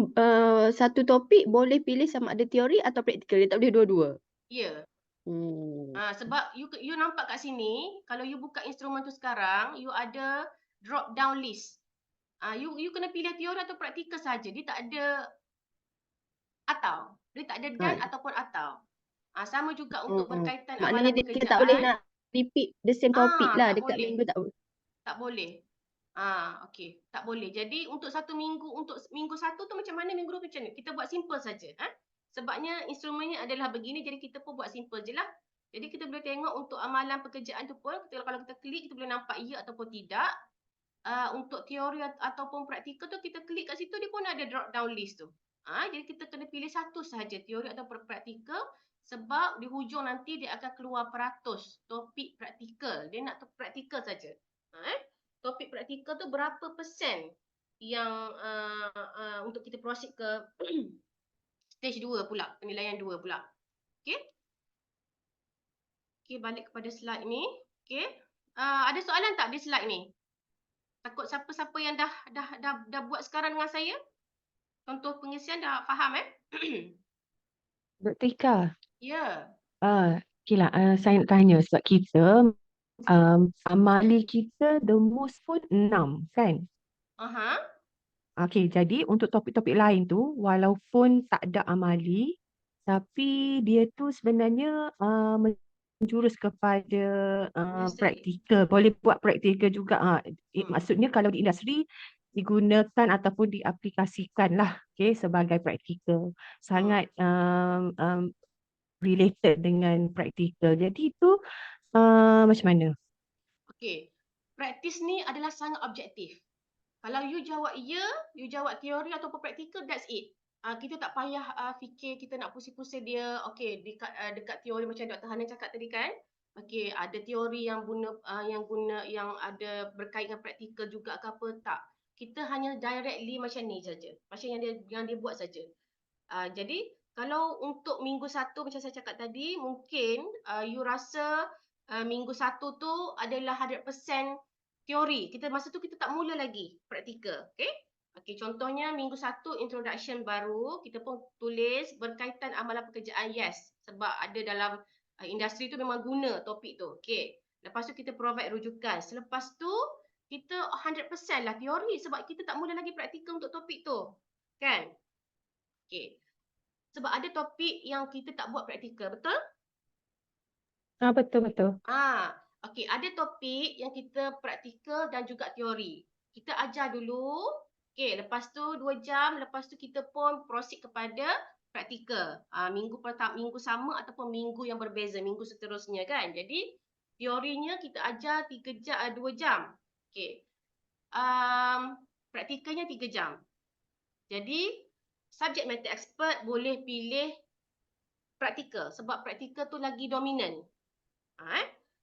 satu topik boleh pilih sama ada teori atau praktikal. Dia tak boleh dua-dua. Ya. Hmm. Sebab you nampak kat sini, kalau you buka instrumen tu sekarang, you ada drop down list. You kena pilih teori atau praktikal saja. Dia tak ada atau. Dia tak ada dan ataupun atau. Sama juga untuk berkaitan Maknanya amalan kita tak boleh pekerjaan. nak repeat the same topic lah Tak dekat boleh. minggu tak boleh. Tak boleh. Okey. Tak boleh. Jadi untuk satu minggu, untuk minggu satu tu macam mana, minggu dua macam ni. Kita buat simple saja. Sebabnya instrumennya adalah begini, jadi kita pun buat simple je lah. Jadi kita boleh tengok untuk amalan pekerjaan tu pun, kalau kita klik, kita boleh nampak ya ataupun tidak. Untuk teori ataupun praktikal tu, kita klik kat situ, dia pun ada drop down list tu. Jadi kita kena pilih satu sahaja, teori atau praktikal. Sebab di hujung nanti dia akan keluar peratus topik praktikal. Dia nak praktikal saja. Topik praktikal tu berapa persen yang untuk kita proceed ke stage 2 pula, penilaian 2 pula. Okey. Okey, balik kepada slide ni. Okey. Ada soalan tak di slide ni? Takut siapa-siapa yang dah buat sekarang dengan saya? Contoh pengisian dah faham Dr. Ika, Ya. okay lah, saya nak tanya sebab kita amali kita the most pun 6 kan? Okay, jadi untuk topik-topik lain tu walaupun tak ada amali tapi dia tu sebenarnya menjurus kepada Industri. praktikal. Boleh buat praktikal juga. Maksudnya kalau di industri digunakan ataupun diaplikasikan lah sebagai praktikal. Sangat related dengan praktikal. Jadi itu macam mana? Okey. Praktis ni adalah sangat objektif. Kalau you jawab ya, you jawab teori ataupun praktikal, that's it. Kita tak payah fikir kita nak pusing-pusing dia. Okey, dekat teori macam Dr. Hana cakap tadi kan. Okey, ada teori yang yang ada berkait dengan praktikal juga ke apa, tak. Kita hanya directly macam ni saja. Macam yang dia buat saja. Jadi kalau untuk minggu satu macam saya cakap tadi, mungkin you rasa minggu satu tu adalah 100% teori. Masa tu kita tak mula lagi praktikal. Okey, contohnya minggu satu introduction baru, kita pun tulis berkaitan amalan pekerjaan, yes. Sebab ada dalam industri tu memang guna topik tu. Okey. Lepas tu kita provide rujukan. Selepas tu kita 100% lah teori sebab kita tak mula lagi praktikal untuk topik tu. Kan? Okey. Sebab ada topik yang kita tak buat praktikal, betul? Betul. Okey, ada topik yang kita praktikal dan juga teori. Kita ajar dulu. Okey, lepas tu 2 jam, lepas tu kita pun proceed kepada praktikal. Minggu sama ataupun minggu yang berbeza, minggu seterusnya kan. Jadi teorinya kita ajar 2 jam. Okey. Praktikalnya 3 jam. Jadi subject matter expert boleh pilih praktikal sebab praktikal tu lagi dominan.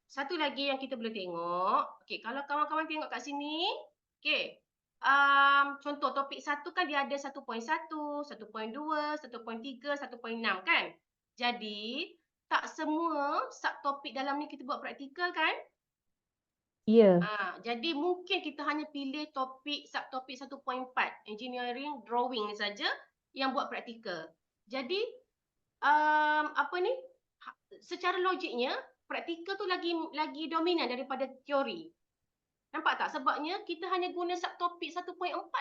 Satu lagi yang kita boleh tengok, okey, kalau kawan-kawan tengok kat sini, okey. Contoh topik 1 kan dia ada 1.1, 1.2, 1.3, 1.6 kan? Jadi tak semua subtopik dalam ni kita buat praktikal kan? Ya. Jadi mungkin kita hanya pilih subtopik 1.4, engineering drawing ni saja yang buat praktikal. Jadi secara logiknya praktikal tu lagi dominan daripada teori. Nampak tak? Sebabnya kita hanya guna subtopik 1.4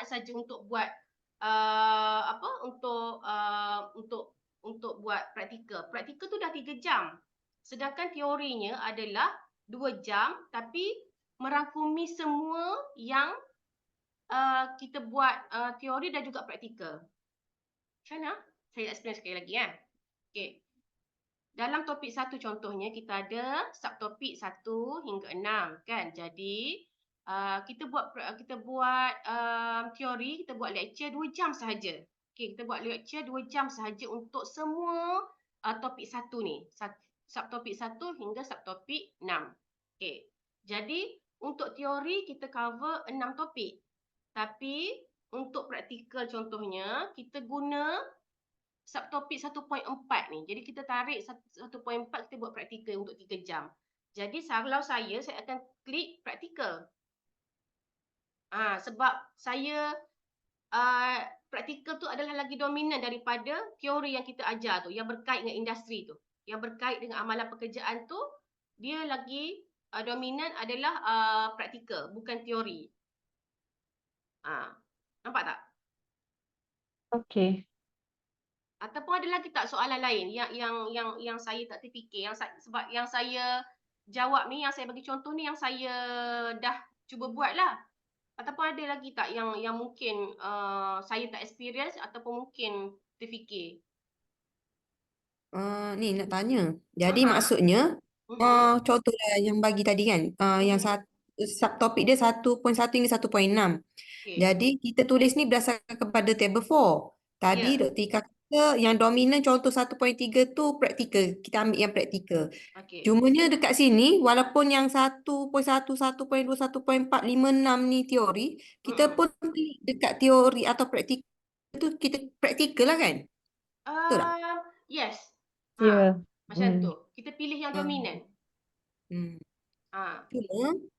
saja untuk buat untuk buat praktikal. Praktikal tu dah 3 jam. Sedangkan teorinya adalah 2 jam tapi merangkumi semua yang kita buat teori dan juga praktikal. Macam mana? Saya explain sekali lagi Okey. Dalam topik 1 contohnya kita ada subtopik 1 hingga 6 kan. Jadi kita buat teori, kita buat lecture 2 jam sahaja. Okey, kita buat lecture 2 jam sahaja untuk semua topik 1 ni. Subtopik 1 hingga subtopik 6. Okey. Jadi untuk teori kita cover 6 topik. Tapi untuk praktikal contohnya kita guna subtopik 1.4 ni. Jadi kita tarik 1.4 kita buat praktikal untuk 3 jam. Jadi kalau saya akan klik praktikal. Sebab saya praktikal tu adalah lagi dominan daripada teori yang kita ajar tu, yang berkait dengan industri tu. Yang berkait dengan amalan pekerjaan tu, dia lagi dominan adalah praktikal, bukan teori. Nampak tak? Okey. Ataupun ada lagi tak soalan lain yang saya tak terfikir, sebab yang saya jawab ni, yang saya bagi contoh ni, yang saya dah cuba buat lah. Ataupun ada lagi tak yang mungkin saya tak experience ataupun mungkin terfikir? Ni nak tanya. Jadi maksudnya contohlah yang bagi tadi kan, yang subtopik dia 1.1 hingga 1.6. Okay. Jadi kita tulis ni berdasarkan kepada table 4. Tadi Ya. Dr. Ika kata yang dominan contoh 1.3 tu praktikal. Kita ambil yang praktikal. Okay. Cumanya dekat sini walaupun yang 1.1, 1.2, 1.4, 5, 6 ni teori, kita pun dekat teori atau praktikal tu kita praktikal lah kan? Betul tak? Yes. Ya. Macam tu. Kita pilih yang dominan.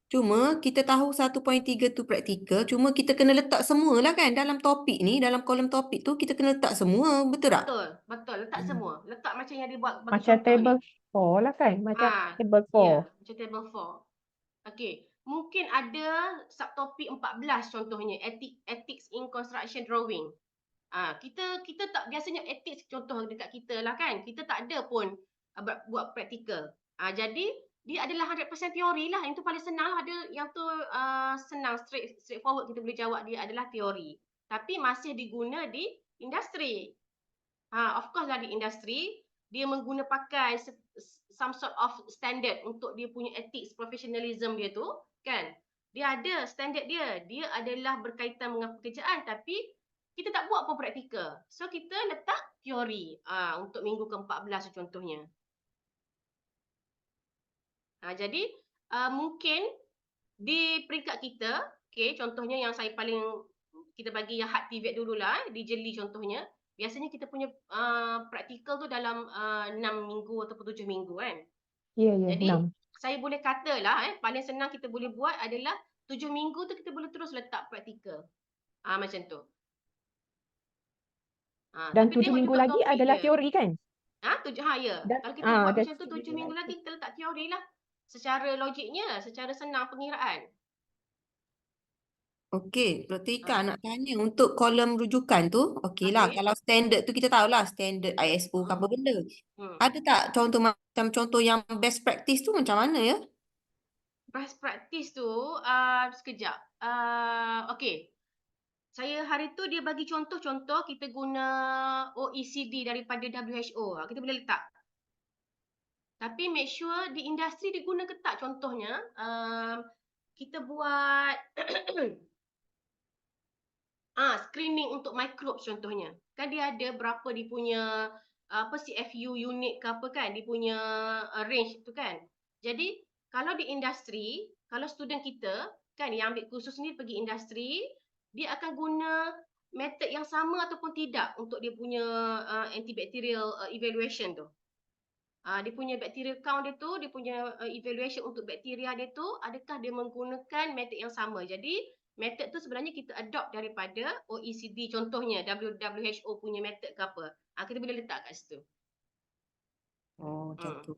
Cuma kita tahu 1.3 tu praktikal, cuma kita kena letak semua lah kan dalam topik ni, dalam kolom topik tu kita kena letak semua, betul tak? Betul. Letak semua. Letak macam yang dibuat bagi Macam contoh ni. table 4 lah kan? Macam table 4. Ya, macam table 4. Okey. Mungkin ada subtopik 14 contohnya, ethics in construction drawing. Kita tak biasanya ethics contoh dekat kita lah kan. Kita tak ada pun buat praktikal. Jadi dia adalah 100% teori lah. Yang tu paling senang lah. Yang tu senang, straightforward kita boleh jawab dia adalah teori. Tapi masih diguna di industri. Of course lah di industri, dia mengguna pakai some sort of standard untuk dia punya ethics, professionalism dia tu, kan? Dia ada standard dia. Dia adalah berkaitan dengan pekerjaan, tapi kita tak buat pun praktikal. So kita letak teori untuk minggu ke-14 contohnya. Jadi mungkin di peringkat kita, okay, contohnya yang saya paling, kita bagi yang hard pivot dululah, di jeli contohnya, biasanya kita punya praktikal tu dalam 6 minggu ataupun 7 minggu kan. Ya, Jadi 6. saya boleh katalah paling senang kita boleh buat adalah 7 minggu tu kita boleh terus letak praktikal. Macam tu. Dan Tapi 7 tengok minggu juga lagi topik adalah dia. teori kan? Ya. Dan- Kalau kita buat dan macam tu 7 minggu lagi. lagi kita letak teori lah. Secara logiknya, secara senang pengiraan. Okey, Dr. Ika nak tanya untuk kolom rujukan tu, okey lah, Okey. kalau standard tu kita tahulah standard ISO ke apa benda. Ada tak contoh macam contoh yang best practice tu macam mana ya? Best practice tu, sekejap. Okey. Saya hari tu dia bagi contoh-contoh kita guna OECD daripada WHO. Kita boleh letak. Tapi make sure di industri dia guna ke tak contohnya. Kita buat screening untuk microbes contohnya. Kan dia ada berapa dia punya CFU unit ke apa kan, dia punya range tu kan. Jadi kalau di industri, kalau student kita kan yang ambil kursus ni pergi industri, dia akan guna method yang sama ataupun tidak untuk dia punya antibacterial evaluation tu. Dia punya bacterial count dia tu, dia punya evaluation untuk bakteria dia tu, adakah dia menggunakan method yang sama. Jadi method tu sebenarnya kita adopt daripada OECD contohnya, WHO punya method ke apa. Kita boleh letak kat situ. Macam tu.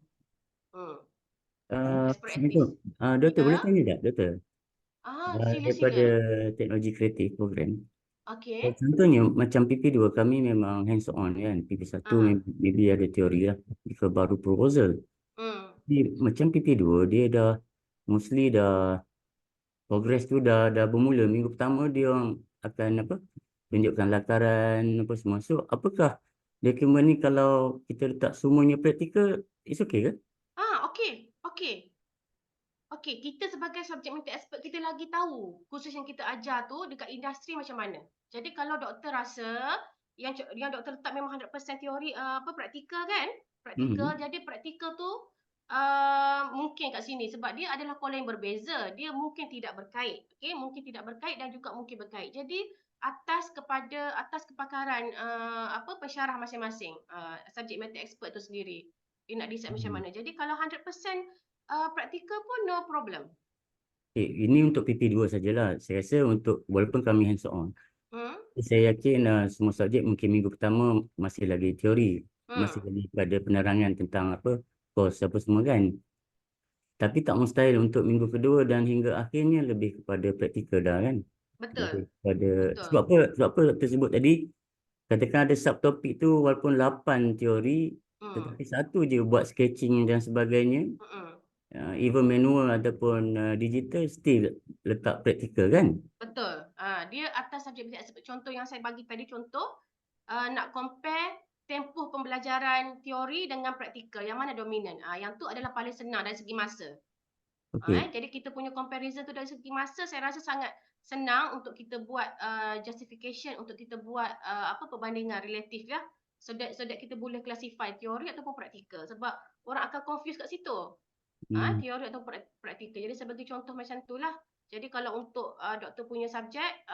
Best Assalamualaikum. practice. Doktor, boleh Ya. tanya tak, Doktor? Daripada Sila-sila. teknologi kreatif program. Okey. Contohnya macam PP2 kami memang hands on kan. PP1 maybe ada teori lah. Jika baru proposal. Jadi, macam PP2 dia dah mostly dah progress tu dah bermula. Minggu pertama dia orang akan tunjukkan lakaran apa semua. So apakah dokumen ni kalau kita letak semuanya praktikal, it's okay ke? Okey, kita sebagai subject matter expert kita lagi tahu kursus yang kita ajar tu dekat industri macam mana. Jadi kalau doktor rasa yang doktor letak memang 100% teori praktikal kan? Praktikal. Jadi praktikal tu mungkin kat sini sebab dia adalah pola yang berbeza. Dia mungkin tidak berkait. Okey, mungkin tidak berkait dan juga mungkin berkait. Jadi atas kepakaran pensyarah masing-masing subject matter expert tu sendiri. Dia nak decide macam mana. Jadi kalau 100% praktikal pun no problem. Ini untuk PP2 sajalah. Saya rasa untuk walaupun kami hands on, Saya yakin semua subjek mungkin minggu pertama masih lagi teori, masih Hmm. lagi pada penerangan tentang apa, kos apa semua kan. Tapi tak mustahil untuk minggu kedua dan hingga akhirnya lebih kepada praktikal dah kan. Lebih Betul. kepada, Betul. sebab apa doktor sebut tadi, katakan ada subtopik tu walaupun 8 teori, Hmm. tetapi satu je buat sketching dan sebagainya, Mm-mm. even manual ataupun digital still letak praktikal kan. Betul. Dia atas subjek contoh yang saya bagi tadi contoh nak compare tempoh pembelajaran teori dengan praktikal yang mana dominan. Yang tu adalah paling senang dari segi masa. Okey. Jadi kita punya comparison tu dari segi masa saya rasa sangat senang untuk kita buat justification, untuk kita buat perbandingan relatif lah. So that kita boleh classify teori ataupun praktikal sebab orang akan confuse kat situ. Teori atau praktikal. Jadi sebagai contoh macam itulah. Jadi kalau untuk doktor punya subjek,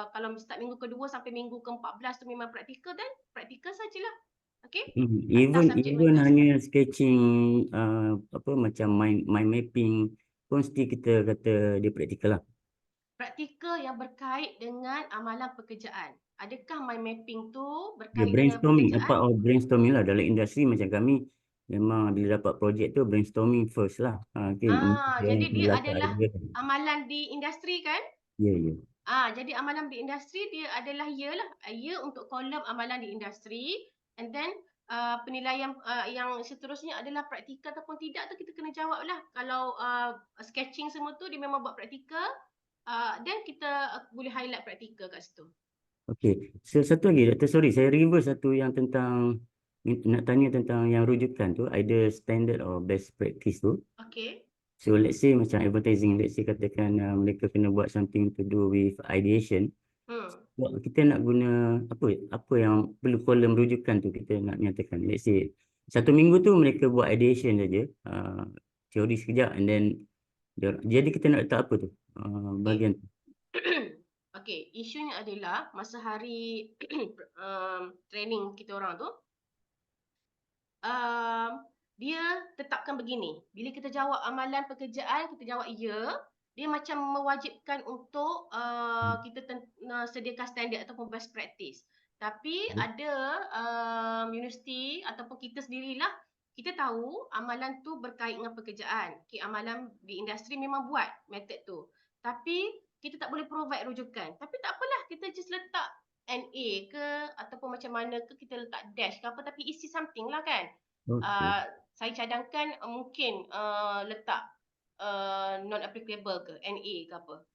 kalau start minggu kedua sampai minggu ke-14 tu memang praktikal, dan praktikal sajalah. Okey? Atas subjek Even mereka. hanya sketching apa macam mind mapping pun still kita kata dia praktikal lah. Praktikal yang berkait dengan amalan pekerjaan. Adakah mind mapping tu Dia berkait dengan brainstorming, pekerjaan? part of brainstorming lah dalam industri macam kami. Memang bila dapat projek tu brainstorming first lah. Okay, Jadi dia dapat adalah idea. amalan di industri kan? Ya, ya. Jadi amalan di industri dia adalah ya untuk kolom amalan di industri, and then penilaian yang seterusnya adalah praktikal ataupun tidak tu kita kena jawab lah. Kalau sketching semua tu dia memang buat praktikal, then kita boleh highlight praktikal kat situ. Okey, satu lagi Dr. Sorry, saya reverse satu yang tentang nak tanya tentang yang rujukan tu, either standard or best practice tu. Okey. So let's say macam advertising, let's say katakan mereka kena buat something to do with ideation. Kita nak guna apa yang perlu kolom rujukan tu kita nak nyatakan. Let's say satu minggu tu mereka buat ideation saja, teori sekejap, and then jadi kita nak letak apa tu bahagian tu. Okey, isunya adalah masa hari training kita orang tu, dia tetapkan begini. Bila kita jawab amalan pekerjaan, kita jawab ya. Dia macam mewajibkan untuk kita sediakan standard ataupun best practice. Tapi ada universiti ataupun kita sendirilah, kita tahu amalan tu berkait dengan pekerjaan. Okay, amalan di industri memang buat method tu. Tapi kita tak boleh provide rujukan. Tapi tak apalah, kita just letak NA ke ataupun macam mana ke, kita letak dash ke apa, tapi isi something lah kan. Saya cadangkan mungkin letak non applicable ke, NA ke apa.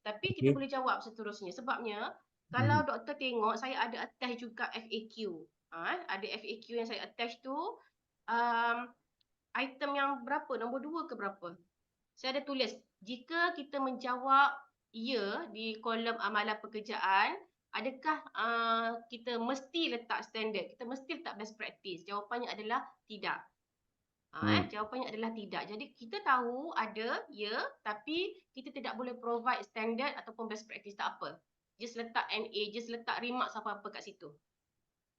Tapi kita boleh jawab seterusnya. Sebabnya kalau doktor tengok, saya ada attach juga FAQ. Ada FAQ yang saya attach tu, item yang berapa, nombor 2 ke berapa. Saya ada tulis, jika kita menjawab ya di kolom amalan pekerjaan, adakah kita mesti letak standard, kita mesti letak best practice? Jawapannya adalah tidak. Jawapannya adalah tidak. Jadi kita tahu ada ya, tapi kita tidak boleh provide standard ataupun best practice, tak apa. Just letak NA, just letak remarks apa-apa kat situ.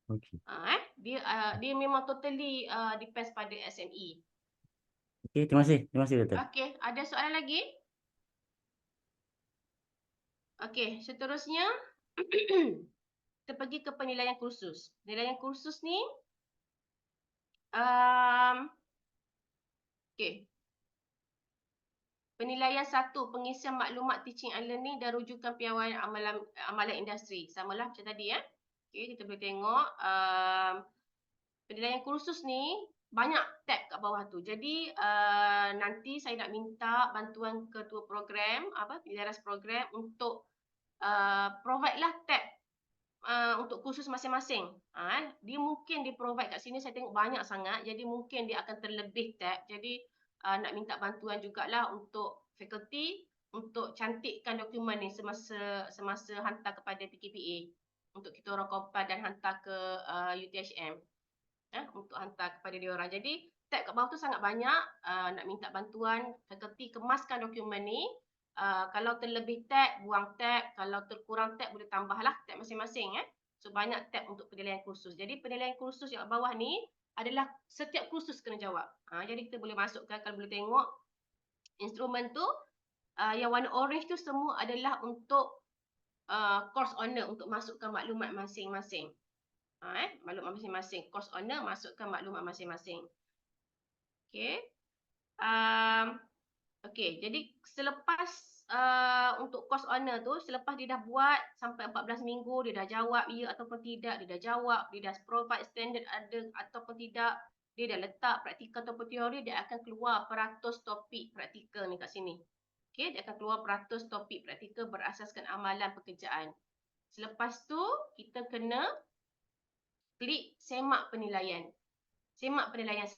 Okay. Dia memang totally depends pada SME. Okey, terima kasih Doktor. Okey, ada soalan lagi? Okey, seterusnya kita pergi ke penilaian kursus. Penilaian kursus ni okey. Penilaian 1, pengisian maklumat teaching and learning dan rujukan piawaian amalan industri. Samalah macam tadi ya. Okey, kita boleh tengok penilaian kursus ni banyak tab kat bawah tu. Jadi nanti saya nak minta bantuan ketua program, penjelasan program untuk provide lah tab untuk kursus masing-masing. Dia mungkin di provide kat sini, saya tengok banyak sangat. Jadi mungkin dia akan terlebih tab. Jadi nak minta bantuan jugalah untuk fakulti untuk cantikkan dokumen ni semasa hantar kepada PKPA untuk kita orang compile dan hantar ke UTHM. Untuk hantar kepada dia orang. Jadi tab kat bawah tu sangat banyak. Nak minta bantuan fakulti kemaskan dokumen ni. Kalau terlebih tab, buang tab. Kalau terkurang tab, boleh tambahlah tab masing-masing. So banyak tab untuk penilaian kursus. Jadi penilaian kursus yang kat bawah ni adalah setiap kursus kena jawab. Jadi kita boleh masukkan, kalau boleh tengok instrumen tu, yang warna orange tu semua adalah untuk course owner untuk masukkan maklumat masing-masing. Maklumat masing-masing. Course owner masukkan maklumat masing-masing. Okey. Okey, jadi selepas untuk course owner tu, selepas dia dah buat sampai 14 minggu, dia dah jawab ya ataupun tidak, dia dah jawab, dia dah provide standard ada ataupun tidak, dia dah letak praktikal ataupun teori, dia akan keluar peratus topik praktikal ni kat sini. Okey, dia akan keluar peratus topik praktikal berasaskan amalan pekerjaan. Selepas tu, kita kena klik semak penilaian. Semak penilaian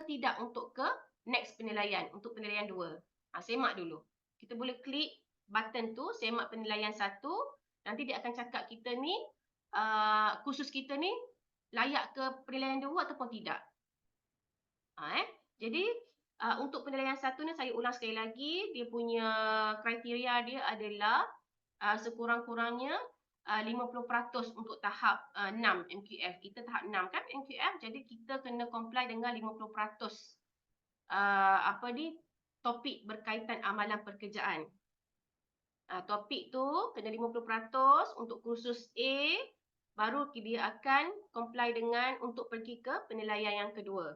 tidak untuk ke next penilaian, untuk penilaian 2. Semak dulu. Kita boleh klik button tu, semak penilaian 1. Nanti dia akan cakap kita ni, kursus kita ni layak ke penilaian 2 ataupun tidak. Jadi, untuk penilaian 1 ni saya ulang sekali lagi, dia punya kriteria dia adalah sekurang-kurangnya 50% untuk tahap 6 MQF. Kita tahap 6 kan MQF, jadi kita kena comply dengan 50% topik berkaitan amalan pekerjaan. Topik tu kena 50% untuk kursus A, baru dia akan comply dengan untuk pergi ke penilaian yang kedua.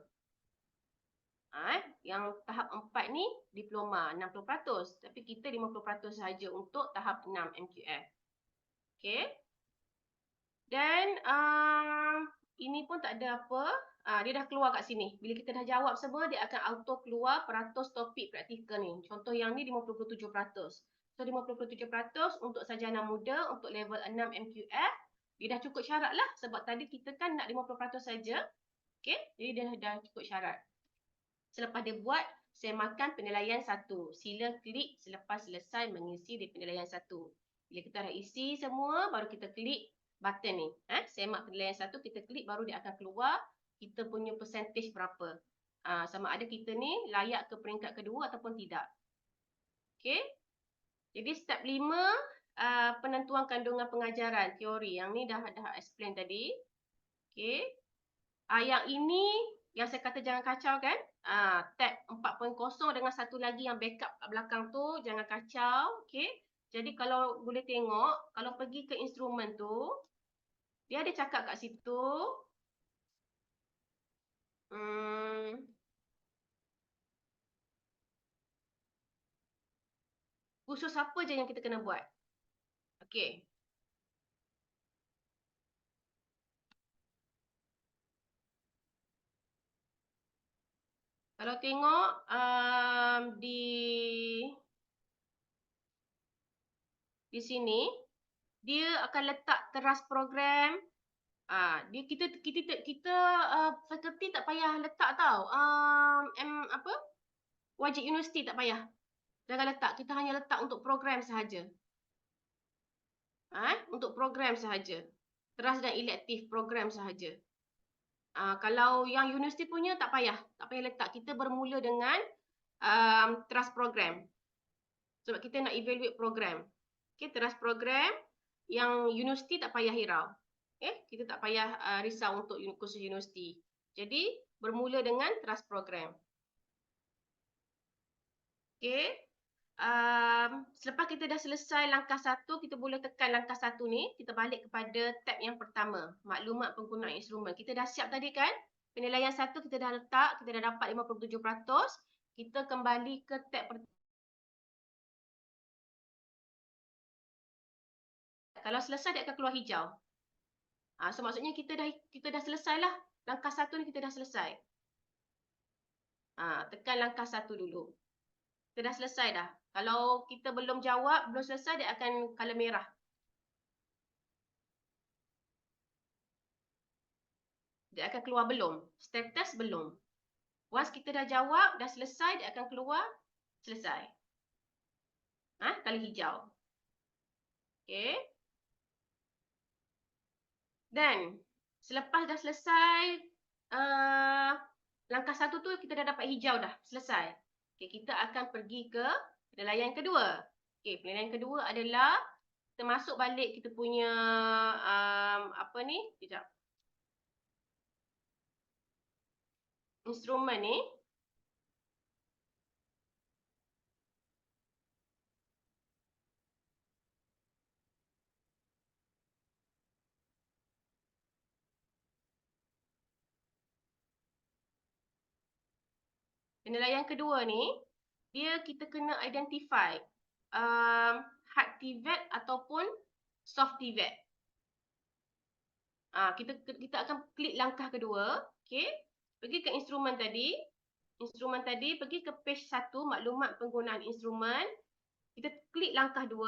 Yang tahap 4 ni diploma 60%, tapi kita 50% saja untuk tahap 6 MQF. Okey. Dan ini pun tak ada apa. Dia dah keluar kat sini. Bila kita dah jawab semua, dia akan auto keluar peratus topik praktikal ni. Contoh yang ni 57%. So 57% untuk sarjana muda untuk level 6 MQF. Dia dah cukup syarat lah. Sebab tadi kita kan nak 50% saja. Okey. Jadi dia dah cukup syarat. Selepas dia buat, saya makan penilaian 1. Sila klik selepas selesai mengisi di penilaian 1. Bila kita dah isi semua, baru kita klik button ni. Semak penilaian 1, kita klik, baru dia akan keluar kita punya percentage berapa. Sama ada kita ni layak ke peringkat kedua ataupun tidak. Okey. Jadi step 5, penentuan kandungan pengajaran, teori. Yang ni dah explain tadi. Okey. Yang ini, yang saya kata jangan kacau kan. Tab 4.0 dengan satu lagi yang backup kat belakang tu, jangan kacau. Okey. Jadi kalau boleh tengok, kalau pergi ke instrumen tu, dia ada cakap kat situ. Kursus apa je yang kita kena buat. Okey. Kalau tengok di sini, dia akan letak teras program. Kita fakulti tak payah letak tau. Wajib universiti tak payah. Jangan letak, kita hanya letak untuk program sahaja. Untuk program sahaja. Teras dan elektif program sahaja. Kalau yang universiti punya tak payah letak. Kita bermula dengan teras program. Sebab kita nak evaluate program. Okey, teras program. Yang universiti tak payah hirau. Kita tak payah risau untuk kursus universiti. Jadi bermula dengan teras program. Okey. Selepas kita dah selesai langkah 1, kita boleh tekan langkah 1 ni, kita balik kepada tab yang pertama, maklumat penggunaan instrumen. Kita dah siap tadi kan? Penilaian 1 kita dah letak, kita dah dapat 57%. Kita kembali ke tab pertama. Kalau selesai dia akan keluar hijau. So maksudnya kita dah selesai lah. Langkah 1 ni kita dah selesai. Tekan langkah 1 dulu. Kita dah selesai dah. Kalau kita belum jawab, belum selesai, dia akan color merah. Dia akan keluar belum. Status belum. Once kita dah jawab, dah selesai, dia akan keluar selesai. Color hijau. Okey. Dan selepas dah selesai, langkah 1 tu kita dah dapat hijau dah. Selesai. Okay, kita akan pergi ke penilaian kedua. Okay, penilaian kedua adalah kita masuk balik kita punya sekejap. Instrumen ni. Penilaian kedua ni, kita kena identify hard TVET ataupun soft TVET. Kita akan klik langkah kedua, okey. Pergi ke instrumen tadi. Instrumen tadi, pergi ke page 1, maklumat penggunaan instrumen. Kita klik langkah 2.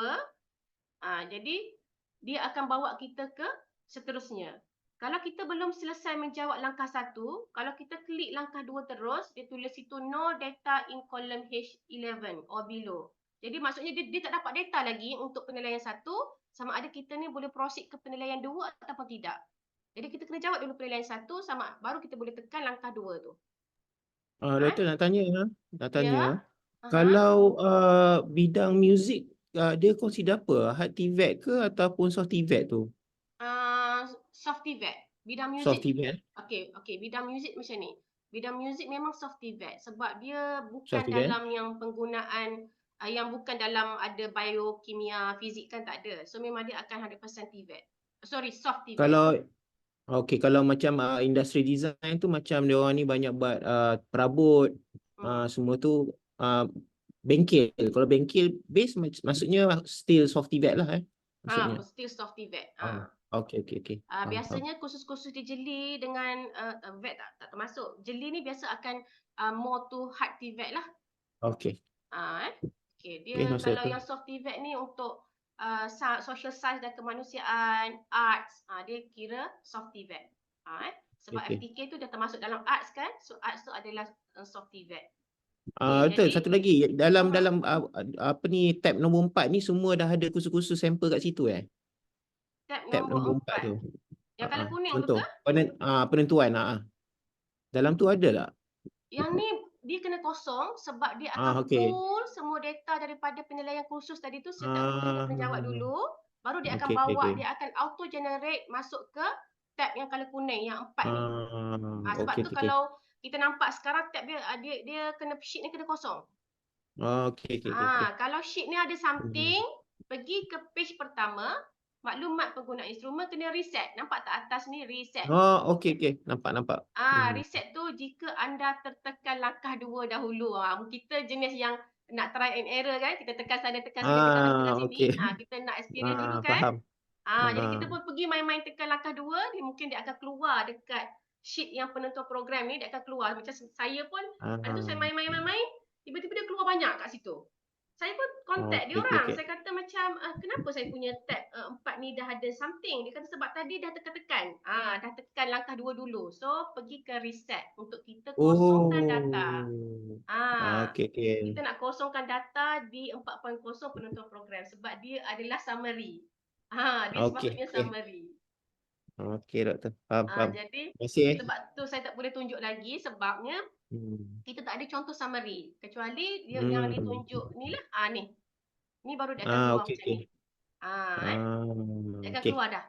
Jadi dia akan bawa kita ke seterusnya. Kalau kita belum selesai menjawab langkah 1, kalau kita klik langkah 2 terus, dia tulis situ no data in column H11 or below. Jadi maksudnya dia tak dapat data lagi untuk penilaian 1, sama ada kita ni boleh proceed ke penilaian 2 ataupun tidak. Jadi kita kena jawab dulu penilaian 1 sama baru kita boleh tekan langkah 2 tu. Doktor nak tanya, Ya. kalau bidang muzik dia consider apa? Hard TVET ke ataupun soft TVET tu? Soft TVET. Bidang Soft muzik. TVET. Okey, bidang muzik macam ni. Bidang muzik memang soft TVET sebab dia bukan Soft TVET. dalam yang penggunaan yang bukan dalam ada biokimia, fizik kan tak ada. So memang dia akan 100% TVET. Sorry, soft TVET. Kalau macam industri design tu macam dia orang ni banyak buat perabot, semua tu bengkel. Kalau bengkel base maksudnya still soft TVET lah maksudnya. Still soft TVET. Okey. Faham. Biasanya kursus-kursus di jeli dengan VET tak termasuk. Jeli ni biasa akan more to hard TVET lah. Okey. Okey, dia masuk kalau tu. yang soft TVET ni untuk social science dan kemanusiaan, arts, dia kira soft TVET. Sebab Okey. FTK tu dah termasuk dalam arts kan? So arts tu adalah soft TVET. Betul, jadi- satu lagi dalam apa ni tab nombor 4 ni semua dah ada kursus-kursus sampel kat situ Tab nombor nombor 4 tu. 4. Yang colour kuning tu Contoh ke? penentuan dalam tu ada tak? Yang ni dia kena kosong sebab dia Ah, akan okey. pull semua data daripada penilaian kursus tadi tu. Setiap kursus dia kena jawab dulu. Baru dia akan Okey, bawa, okey. dia akan auto generate masuk ke tab yang colour kuning, yang 4 ni. Sebab Okey, tu okey. kalau kita nampak sekarang tab dia kena, sheet ni kena kosong. Okey. Kalau sheet ni ada something, pergi ke page pertama, maklumat pengguna instrumen kena reset. Nampak tak atas ni reset? Okey. Nampak. Reset tu jika anda tertekan langkah 2 dahulu. Kita jenis yang nak try and error kan, kita tekan sana, tekan sini, tekan sana, tekan sini. Okey. Kita nak experience dulu kan. Faham. Jadi kita pun pergi main-main tekan langkah 2, mungkin dia akan keluar dekat sheet yang penentuan program ni, dia akan keluar. Macam saya pun, ada tu saya main-main, tiba-tiba dia keluar banyak kat situ. Saya pun contact dia orang. Okey. Saya kata macam, kenapa saya punya tab 4 ni dah ada something? Dia kata sebab tadi dah tekan-tekan. Dah tekan langkah 2 dulu. So, pergi ke reset untuk kita kosongkan data. Okey. Kita nak kosongkan data di 4.0 penentuan program sebab dia adalah summary. Dia sepatutnya summary. Okey, doktor. Faham. Jadi, Terima kasih. sebab tu saya tak boleh tunjuk lagi sebabnya kita tak ada contoh summary. Kecuali dia yang ditunjuk ni lah. Ni baru dia akan keluar Okey. macam ni. Dia akan Okey. keluar dah.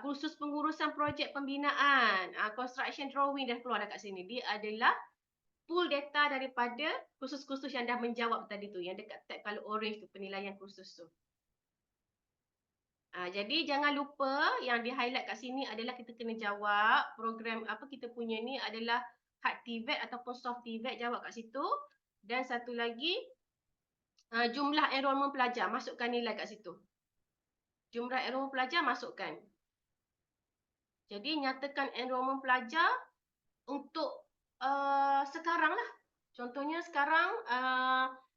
Kursus pengurusan projek pembinaan, construction drawing dah keluar dah kat sini. Dia adalah pool data daripada kursus-kursus yang dah menjawab tadi tu, yang dekat tab color orange tu, penilaian kursus tu. Jadi jangan lupa yang di highlight kat sini adalah kita kena jawab program apa kita punya ni adalah hard TVET ataupun soft TVET, jawab kat situ. Dan satu lagi, jumlah enrolment pelajar, masukkan nilai kat situ. Jumlah enrolment pelajar masukkan. Jadi nyatakan enrolment pelajar untuk sekarang lah. Contohnya sekarang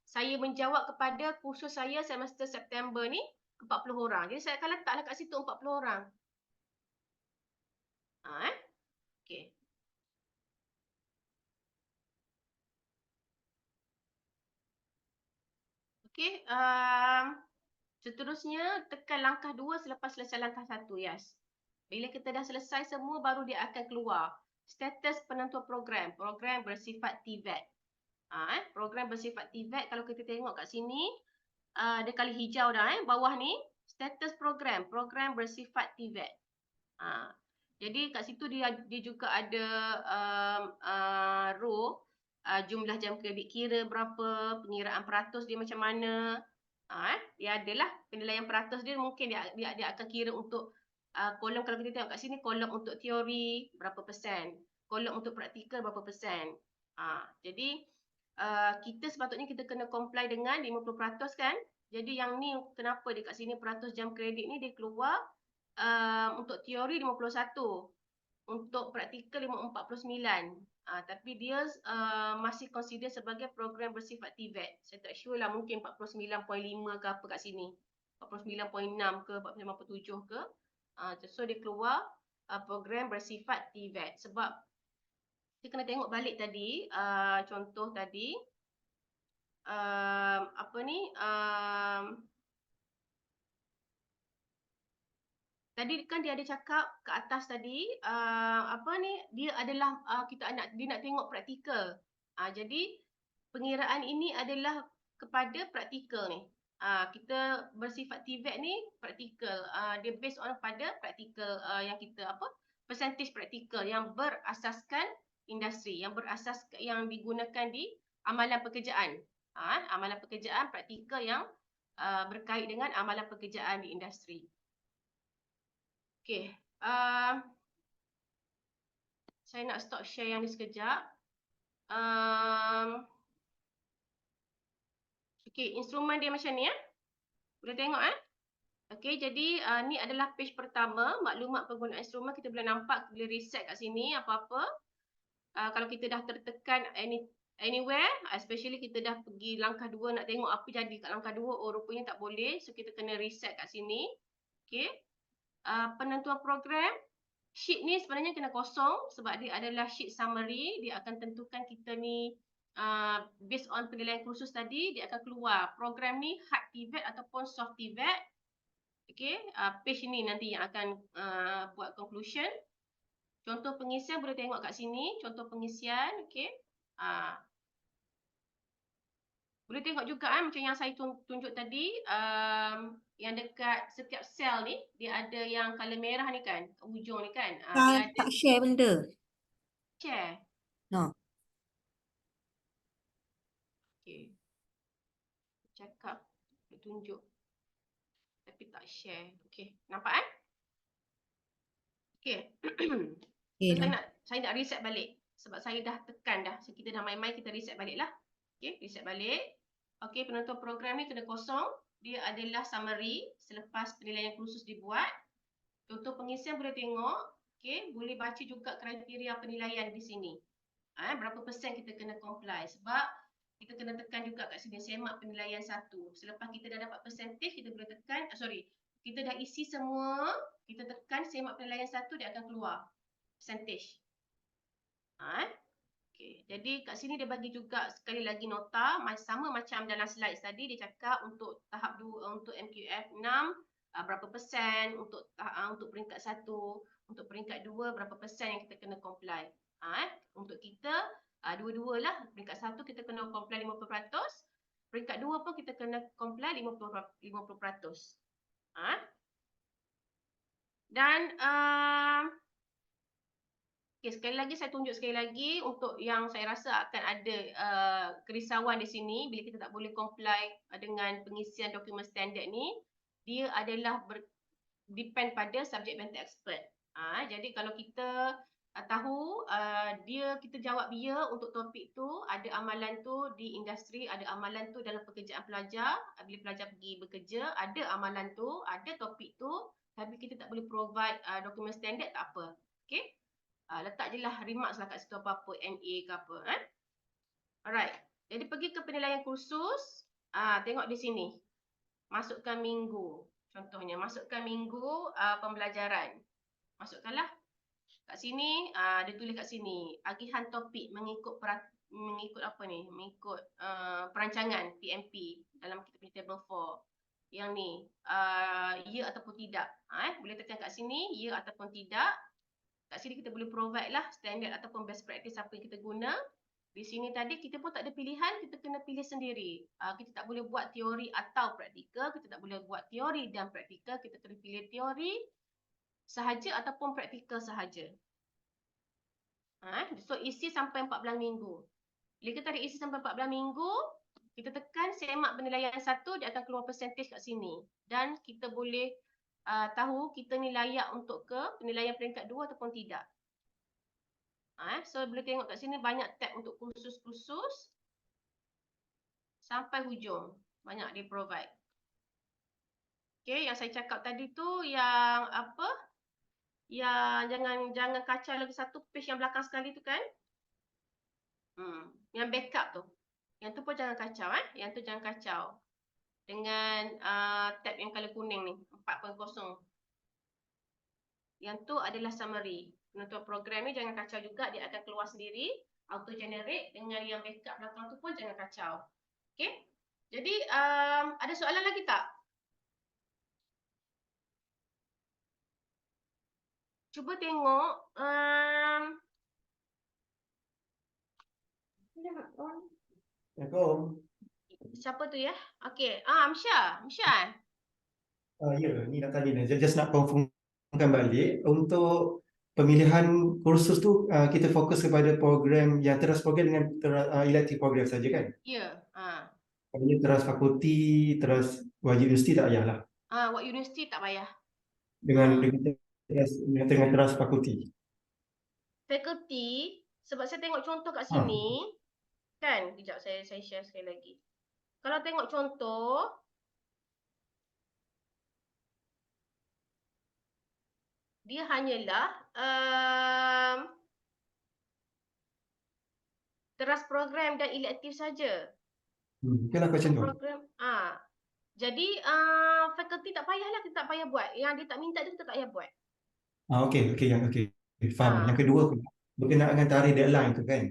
saya menjawab kepada kursus saya semester September ni 40 orang. Jadi saya akan letaklah kat situ 40 orang. Okey. Okey, seterusnya tekan langkah 2 selepas selesai langkah 1, yes. Bila kita dah selesai semua, baru dia akan keluar status penentuan program. Program bersifat TVET. Program bersifat TVET, kalau kita tengok kat sini, ada kali hijau dah bawah ni, status program. Program bersifat TVET. Jadi kat situ dia juga ada row, jumlah jam kredit kira berapa, pengiraan peratus dia macam mana. Dia adalah penilaian peratus dia, mungkin dia akan kira untuk kolom. Kalau kita tengok kat sini, kolom untuk teori berapa persen, kolom untuk praktikal berapa persen. Jadi kita sepatutnya kita kena comply dengan 50% kan. Jadi yang ni kenapa dekat sini peratus jam kredit ni dia keluar untuk teori 51, untuk praktikal 49. Tapi dia masih consider sebagai program bersifat TVET. Saya tak sure lah, mungkin 49.5 ke apa kat sini. 49.6 ke 49.7 ke. So dia keluar program bersifat TVET. Sebab kita kena tengok balik tadi, contoh tadi, tadi kan dia ada cakap ke atas tadi, dia adalah dia nak tengok praktikal. Jadi pengiraan ini adalah kepada praktikal ni. Kita bersifat TVET ni praktikal. Dia based on pada praktikal yang kita percentage praktikal yang berasaskan industri, yang digunakan di amalan pekerjaan. Amalan pekerjaan praktikal yang berkait dengan amalan pekerjaan di industri. Okey, saya nak stop share yang ni sekejap. Okey, instrumen dia macam ni Boleh tengok Okey, jadi ni adalah page pertama, maklumat penggunaan instrumen. Kita boleh nampak, boleh reset kat sini apa-apa. Kalau kita dah tertekan anywhere, especially kita dah pergi langkah 2 nak tengok apa jadi kat langkah 2, rupanya tak boleh. So kita kena reset kat sini. Okey. Penentuan program, sheet ni sebenarnya kena kosong sebab dia adalah sheet summary. Dia akan tentukan kita ni based on penilaian kursus tadi, dia akan keluar program ni hard TVET ataupun soft TVET. Okey, page ni nanti yang akan buat conclusion. Contoh pengisian boleh tengok kat sini, contoh pengisian. Okey. Boleh tengok juga macam yang saya tunjuk tadi, yang dekat setiap sel ni dia ada yang color merah ni kan, kat hujung ni kan. Dia ada Tak share benda. share. No. Okey. Cakap, tunjuk. Tapi tak share. Okey, nampak Okey. So, saya nak reset balik sebab saya dah tekan dah. So, kita dah main-main, kita reset balik lah. Okey, reset balik. Okey, penonton program ni kena kosong. Dia adalah summary selepas penilaian kursus dibuat. Contoh pengisian boleh tengok. Okey, boleh baca juga kriteria penilaian di sini. Berapa persen kita kena comply. Sebab kita kena tekan juga kat sini semak penilaian 1. Selepas kita dah dapat percentage, kita boleh tekan, kita dah isi semua, kita tekan semak penilaian 1, dia akan keluar percentage. Okay. Jadi kat sini dia bagi juga sekali lagi nota, sama macam dalam slide tadi. Dia cakap untuk tahap 2, untuk MQF 6 berapa persen, untuk peringkat 1, untuk peringkat 2 berapa persen yang kita kena comply. Untuk kita dua-dua lah, peringkat 1 kita kena comply 50%, peringkat 2 pun kita kena comply 50%. Dan okay, sekali lagi saya tunjuk sekali lagi untuk yang saya rasa akan ada kerisauan di sini bila kita tak boleh comply dengan pengisian dokumen standard ni. Dia adalah depend pada subject matter expert. Jadi kalau kita tahu kita jawab ya untuk topik tu, ada amalan tu di industri, ada amalan tu dalam pekerjaan pelajar, bila pelajar pergi bekerja, ada amalan tu, ada topik tu, tapi kita tak boleh provide dokumen standard, tak apa. Okay? Letak je lah remarks lah kat situ apa-apa, NA ke apa. Alright. Jadi pergi ke penilaian kursus. Tengok di sini. Masukkan minggu. Contohnya, masukkan minggu pembelajaran. Masukkanlah. Kat sini, dia tulis kat sini. Agihan topik mengikut apa ni? Mengikut perancangan PMP dalam kita punya table 4. Yang ni. Ya ataupun tidak. Boleh tekan kat sini. Ya ataupun tidak. Kat sini kita boleh provide lah standard ataupun best practice apa yang kita guna. Di sini tadi kita pun tak ada pilihan, kita kena pilih sendiri. Kita tak boleh buat teori atau praktikal, kita tak boleh buat teori dan praktikal, kita kena pilih teori sahaja ataupun praktikal sahaja. So isi sampai 14 minggu. Bila kita ada isi sampai 14 minggu, kita tekan semak penilaian 1, dia akan keluar percentage kat sini. Dan kita boleh tahu kita ni layak untuk ke penilaian peringkat 2 ataupun tidak. So boleh tengok kat sini banyak tab untuk kursus-kursus. sampai hujung. Banyak dia provide. Okay, yang saya cakap tadi tu yang apa? Yang jangan kacau lagi satu page yang belakang sekali tu kan? Yang backup tu. Yang tu pun jangan kacau Yang tu jangan kacau. Dengan tab yang color kuning ni, 4.0. Yang tu adalah summary. Penentuan program ni jangan kacau juga, dia akan keluar sendiri, auto generate. Dengan yang backup belakang tu pun jangan kacau. Okay? Jadi ada soalan lagi tak? Cuba tengok Assalamualaikum. siapa tu ya? Okey, Amsyah. Amsyah. Ya, ni nak tanya ni. Just nak confirmkan balik. Untuk pemilihan kursus tu, kita fokus kepada program yang teras program dengan elective program saja kan? Ya. Maksudnya teras fakulti, teras wajib universiti tak payahlah. Wak universiti tak payah. Dengan teras fakulti. Faculty, sebab saya tengok contoh kat sini, kan? Kejap saya share sekali lagi. Kalau tengok contoh, dia hanyalah teras program dan elektif saja. Itulah macam tu. Program, jadi faculty tak payahlah, kita tak payah buat. Yang dia tak minta tu kita tak payah buat. Okey. Faham. Yang kedua berkenaan dengan tarikh deadline tu kan?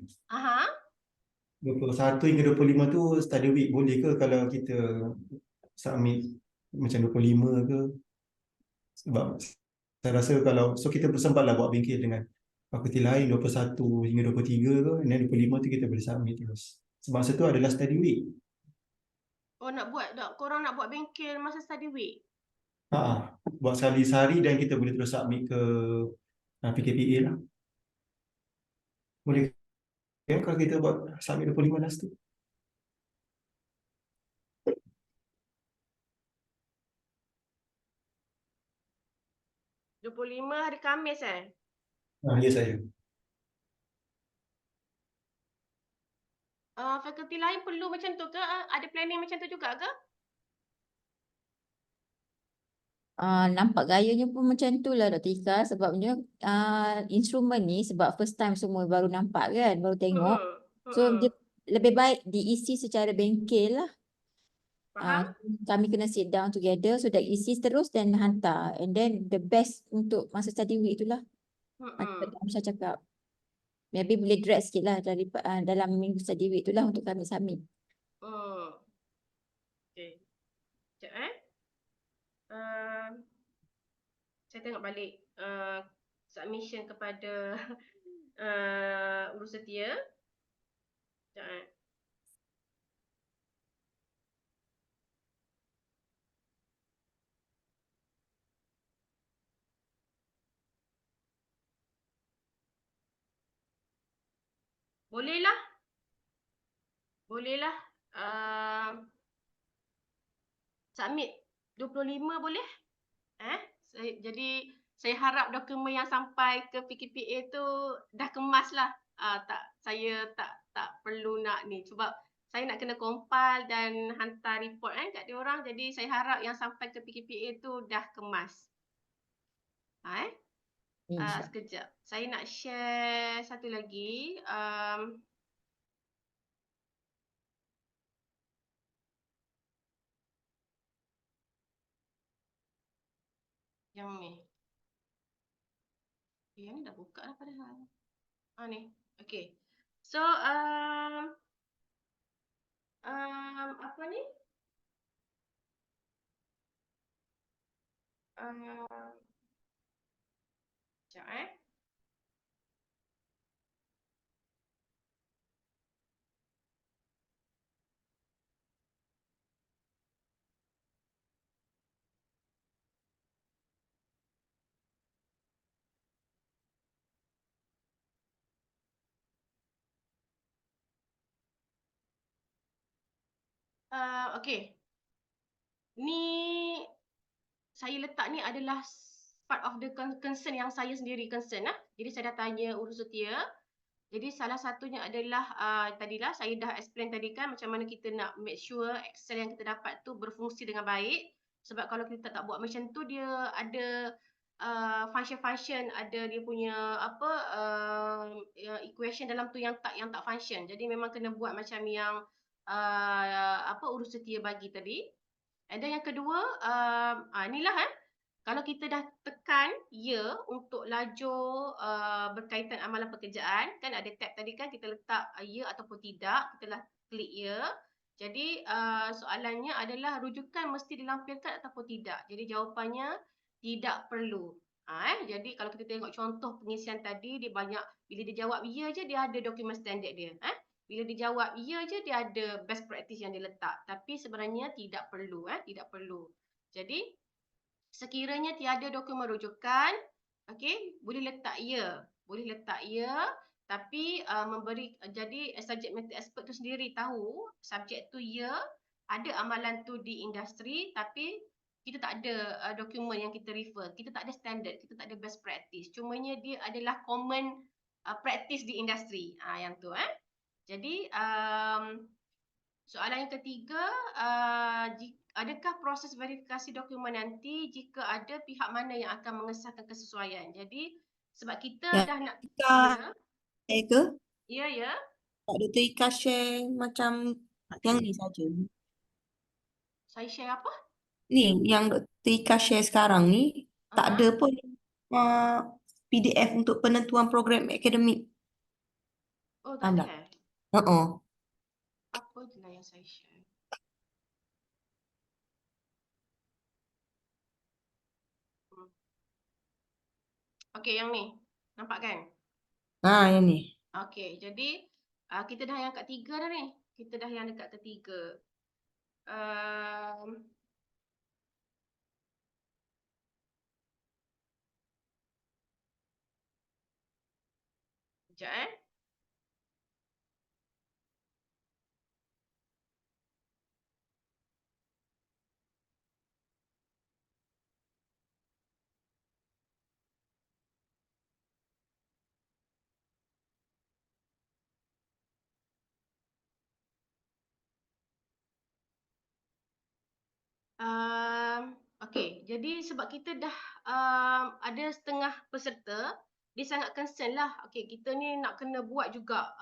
21 hingga 25 tu study week boleh ke kalau kita submit macam 25 ke? Sebab saya rasa kalau kita bersempatlah buat bengkel dengan fakulti lain 21 hingga 23 ke, dan 25 tu kita boleh submit terus. Sebab masa tu adalah study week. Oh, korang nak buat bengkel masa study week? Buat sekali sehari dan kita boleh terus submit ke PKPA lah. Boleh kan kalau kita buat submit 25 last tu? 25 hari Khamis Ya saya. Fakulti lain perlu macam tu ke? Ada planning macam tu juga ke? Nampak gayanya pun macam tu lah Dr. Ika, sebabnya instrumen ni sebab first time semua baru nampak kan, baru tengok. So dia lebih baik diisi secara bengkel lah. Kami kena sit down together so that isi terus dan hantar. And then the best untuk masa study week itulah. Macam Amsyah cakap. Maybe boleh drag sikit lah dalam minggu study week itulah untuk kami submit. Okay. Sekejap saya tengok balik submission kepada urus setia. Sekejap Bolehlah. Submit 25 boleh? Jadi saya harap dokumen yang sampai ke PKPA tu dah kemas lah. Saya tak perlu nak ni. Sebab saya nak kena compile dan hantar report kat dia orang. Jadi saya harap yang sampai ke PKPA tu dah kemas. Sekejap. Saya nak share satu lagi. Yang ni. Yang ni dah buka lah padahal. Ni. Okay. So, apa ni? Sekejap okay. Ni saya letak ni adalah part of the concern yang saya sendiri concern. Jadi saya dah tanya urus setia. Jadi salah satunya adalah tadilah saya dah explain tadi kan macam mana kita nak make sure Excel yang kita dapat tu berfungsi dengan baik. Sebab kalau kita tak buat macam tu, dia ada function-function, ada dia punya equation dalam tu yang tak function. Jadi memang kena buat macam yang urus setia bagi tadi. And then yang kedua, inilah kalau kita dah tekan ya untuk lajur berkaitan amalan pekerjaan, kan ada tab tadi kan, kita letak ya ataupun tidak, kita lah klik ya. Jadi soalannya adalah rujukan mesti dilampirkan ataupun tidak. Jadi jawapannya tidak perlu. Jadi kalau kita tengok contoh pengisian tadi, dia banyak, bila dia jawab ya je, dia ada dokumen standard dia. Bila dia jawab ya je, dia ada best practice yang dia letak. Tapi sebenarnya tidak perlu. Tidak perlu. Jadi sekiranya tiada dokumen rujukan, okey, boleh letak ya. Boleh letak ya, tapi jadi subject matter expert tu sendiri tahu subjek tu ya, ada amalan tu di industri, tapi kita tak ada dokumen yang kita refer. Kita tak ada standard, kita tak ada best practice. Cumanya dia adalah common practice di industri. Yang tu Jadi soalan yang ketiga, adakah proses verifikasi dokumen nanti jika ada pihak mana yang akan mengesahkan kesesuaian? Jadi sebab kita dah nak Share ke? ya. Tak Dr. Ika share macam yang ni saja. Saya share apa? Ni yang Dr. Ika share sekarang ni tak ada pun PDF untuk penentuan program akademik. Oh, tak ada. Apa je lah yang saya share? Okey, yang ni. Nampak kan? Yang ni. Okey, jadi kita dah yang kat 3 dah ni. Kita dah yang dekat ketiga. Sekejap Okey, jadi sebab kita dah ada setengah peserta, dia sangat concern lah. Okey, kita ni nak kena buat juga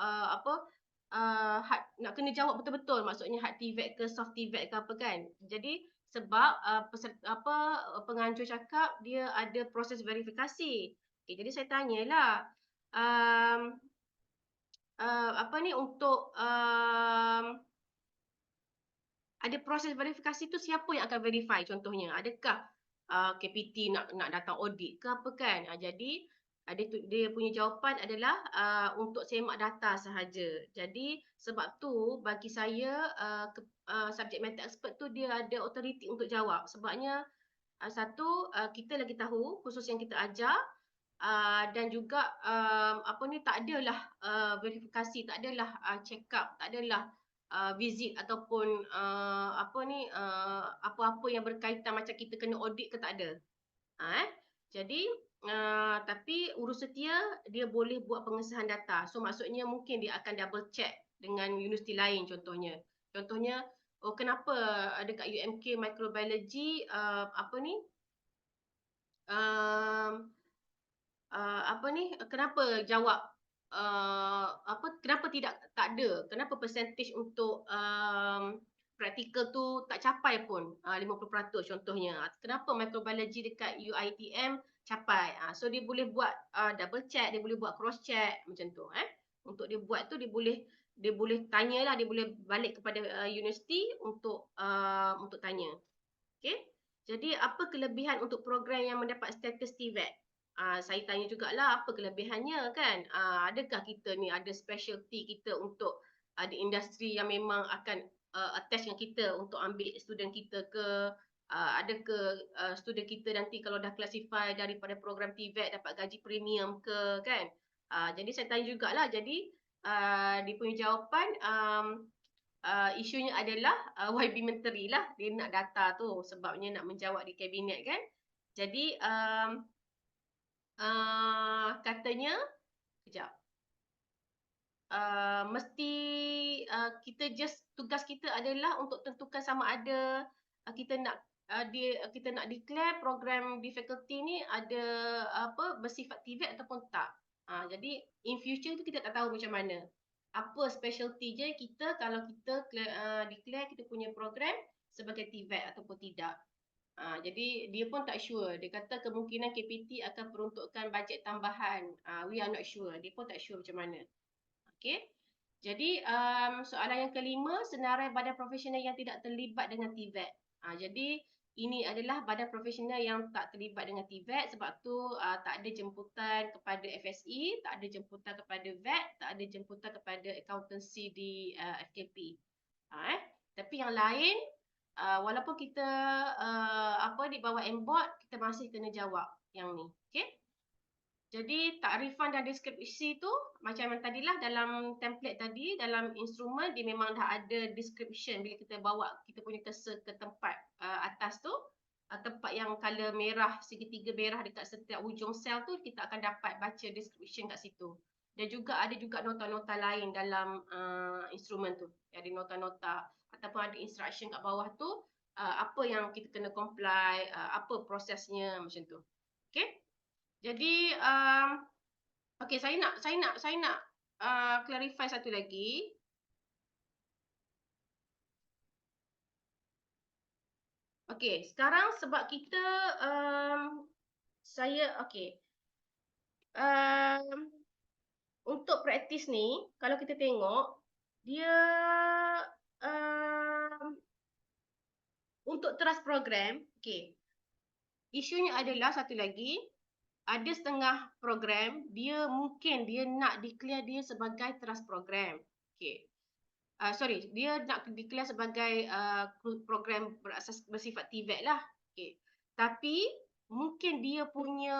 nak kena jawab betul-betul, maksudnya hard TVET ke soft TVET ke apa kan. Jadi sebab penganjur cakap dia ada proses verifikasi. Okey, jadi saya tanyalah untuk ada proses verifikasi tu, siapa yang akan verify contohnya? Adakah KPT nak datang audit ke apa kan? Jadi dia punya jawapan adalah untuk semak data sahaja. Jadi sebab tu bagi saya subject matter expert tu dia ada authority untuk jawab. Sebabnya satu, kita lagi tahu khusus yang kita ajar, dan juga tak adalah verifikasi, tak adalah check up, tak adalah visit ataupun apa-apa yang berkaitan macam kita kena audit ke, tak ada. Jadi tapi urus setia dia boleh buat pengesahan data. So maksudnya mungkin dia akan double check dengan universiti lain contohnya. Contohnya, kenapa dekat UMK microbiology kenapa jawab kenapa tak ada, kenapa percentage untuk praktikal tu tak capai pun 50% contohnya. Kenapa microbiology dekat UiTM capai? So dia boleh buat double check, dia boleh buat cross check macam tu. Untuk dia buat tu dia boleh tanyalah, dia boleh balik kepada universiti untuk tanya. Okey. Jadi apa kelebihan untuk program yang mendapat status TVET? Saya tanya jugalah apa kelebihannya kan. Adakah kita ni ada specialty kita untuk ada industri yang memang akan attach dengan kita untuk ambil student kita ke, ada ke student kita nanti kalau dah classify daripada program TVET dapat gaji premium ke kan. Jadi saya tanya jugalah. Jadi dia punya jawapan isunya adalah YB Menteri lah, dia nak data tu sebabnya nak menjawab di kabinet kan. Jadi katanya, sekejap. mesti kita tugas kita adalah untuk tentukan sama ada kita nak kita nak declare program di fakulti ni ada bersifat TVET ataupun tak. Jadi in future tu kita tak tahu macam mana. Apa specialty je kita kalau kita declare kita punya program sebagai TVET ataupun tidak. Jadi dia pun tak sure. Dia kata kemungkinan KPT akan peruntukkan bajet tambahan. We are not sure. Dia pun tak sure macam mana. Okay. Jadi soalan yang kelima, senarai badan profesional yang tidak terlibat dengan TVET. Jadi ini adalah badan profesional yang tak terlibat dengan TVET, sebab tu tak ada jemputan kepada FSE, tak ada jemputan kepada VET, tak ada jemputan kepada accountancy di FKP. Tapi yang lain, walaupun kita di bawah MBOT, kita masih kena jawab yang ni. Okay? Jadi takrifan dan deskripsi tu macam yang tadilah dalam template tadi, dalam instrumen dia memang dah ada description. Bila kita bawa kita punya cursor ke tempat atas tu, tempat yang color merah, segitiga merah dekat setiap hujung sel tu, kita akan dapat baca description kat situ. Dan juga ada juga nota-nota lain dalam instrumen tu. Ada nota-nota ataupun ada instruction kat bawah tu, apa yang kita kena comply, apa prosesnya macam tu. Okay? Jadi okey, saya nak clarify satu lagi. Okey, sekarang sebab kita untuk praktis ni kalau kita tengok dia untuk trust program, okey. Isunya adalah satu lagi, ada setengah program dia mungkin dia nak declare dia sebagai trust program. Okey. Dia nak declare sebagai program bersifat TVET lah. Okey. Tapi mungkin dia punya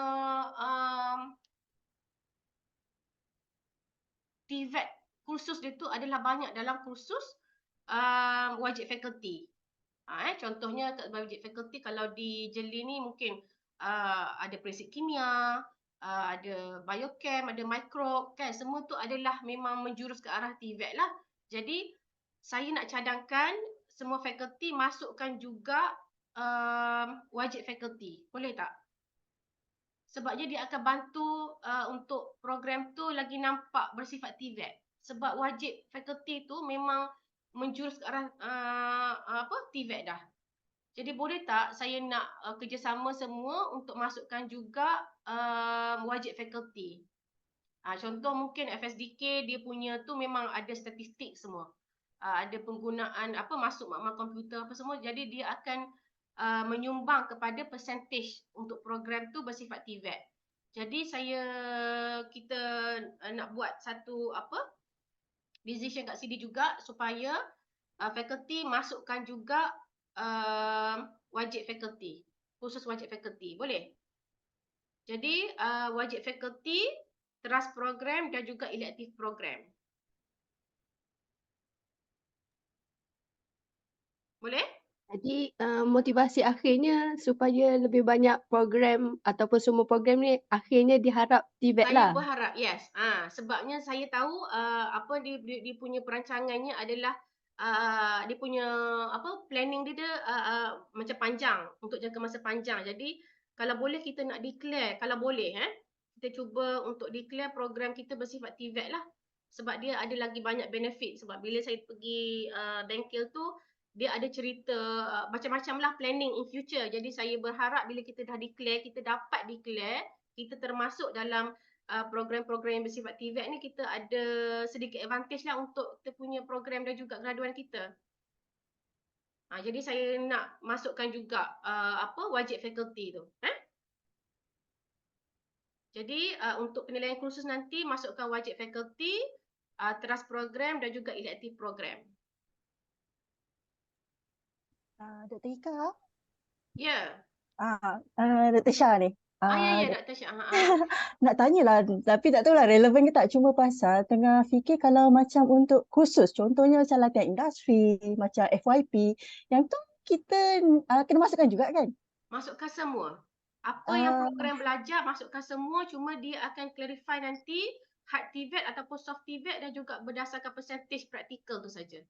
TVET kursus dia tu adalah banyak dalam kursus wajib fakulti. Contohnya kat wajib fakulti kalau di Jeli ni mungkin ada prinsip kimia, ada biochem, ada microbe, kan, semua tu adalah memang menjurus ke arah TVET lah. Jadi saya nak cadangkan semua fakulti masukkan juga wajib fakulti. Boleh tak? Sebabnya dia akan bantu untuk program tu lagi nampak bersifat TVET. Sebab wajib fakulti tu memang menjurus ke arah TVET dah. Jadi boleh tak saya nak kerjasama semua untuk masukkan juga wajib fakulti. Contoh mungkin FSDK dia punya tu memang ada statistik semua. Ada penggunaan masuk makmal komputer apa semua. Jadi dia akan menyumbang kepada percentage untuk program tu bersifat TVET. Jadi kita nak buat satu decision kat sini juga supaya fakulti masukkan juga wajib fakulti, khusus wajib fakulti. Boleh? Jadi wajib fakulti, trust program dan juga elective program. Boleh? Jadi motivasi akhirnya supaya lebih banyak program ataupun semua program ni akhirnya diharap TVET lah. Saya berharap, yes. Sebabnya saya tahu dia punya perancangannya adalah dia punya planning dia macam panjang, untuk jangka masa panjang. Jadi kalau boleh kita nak declare, kalau boleh kita cuba untuk declare program kita bersifat TVET lah. Sebab dia ada lagi banyak benefit. Sebab bila saya pergi bengkel tu, dia ada cerita macam-macam lah planning in future. Jadi saya berharap bila kita dah declare, kita dapat declare, kita termasuk dalam program-program yang bersifat TVET ni, kita ada sedikit advantage lah untuk kita punya program dan juga graduan kita. Jadi saya nak masukkan juga wajib fakulti tu. Jadi untuk penilaian kursus nanti masukkan wajib fakulti, trust program dan juga elective program. Dr. Ika? Ya. Dr. Shah ni. Ya, Dr. Shah. Nak tanyalah, tapi tak tahulah relevan ke tak. Cuma pasal tengah fikir kalau macam untuk khusus, contohnya macam latihan industri, macam FYP, yang tu kita kena masukkan juga kan? Masukkan semua. Apa yang program belajar, masukkan semua. Cuma dia akan clarify nanti hard TVET ataupun soft TVET dan juga berdasarkan percentage praktikal tu saja.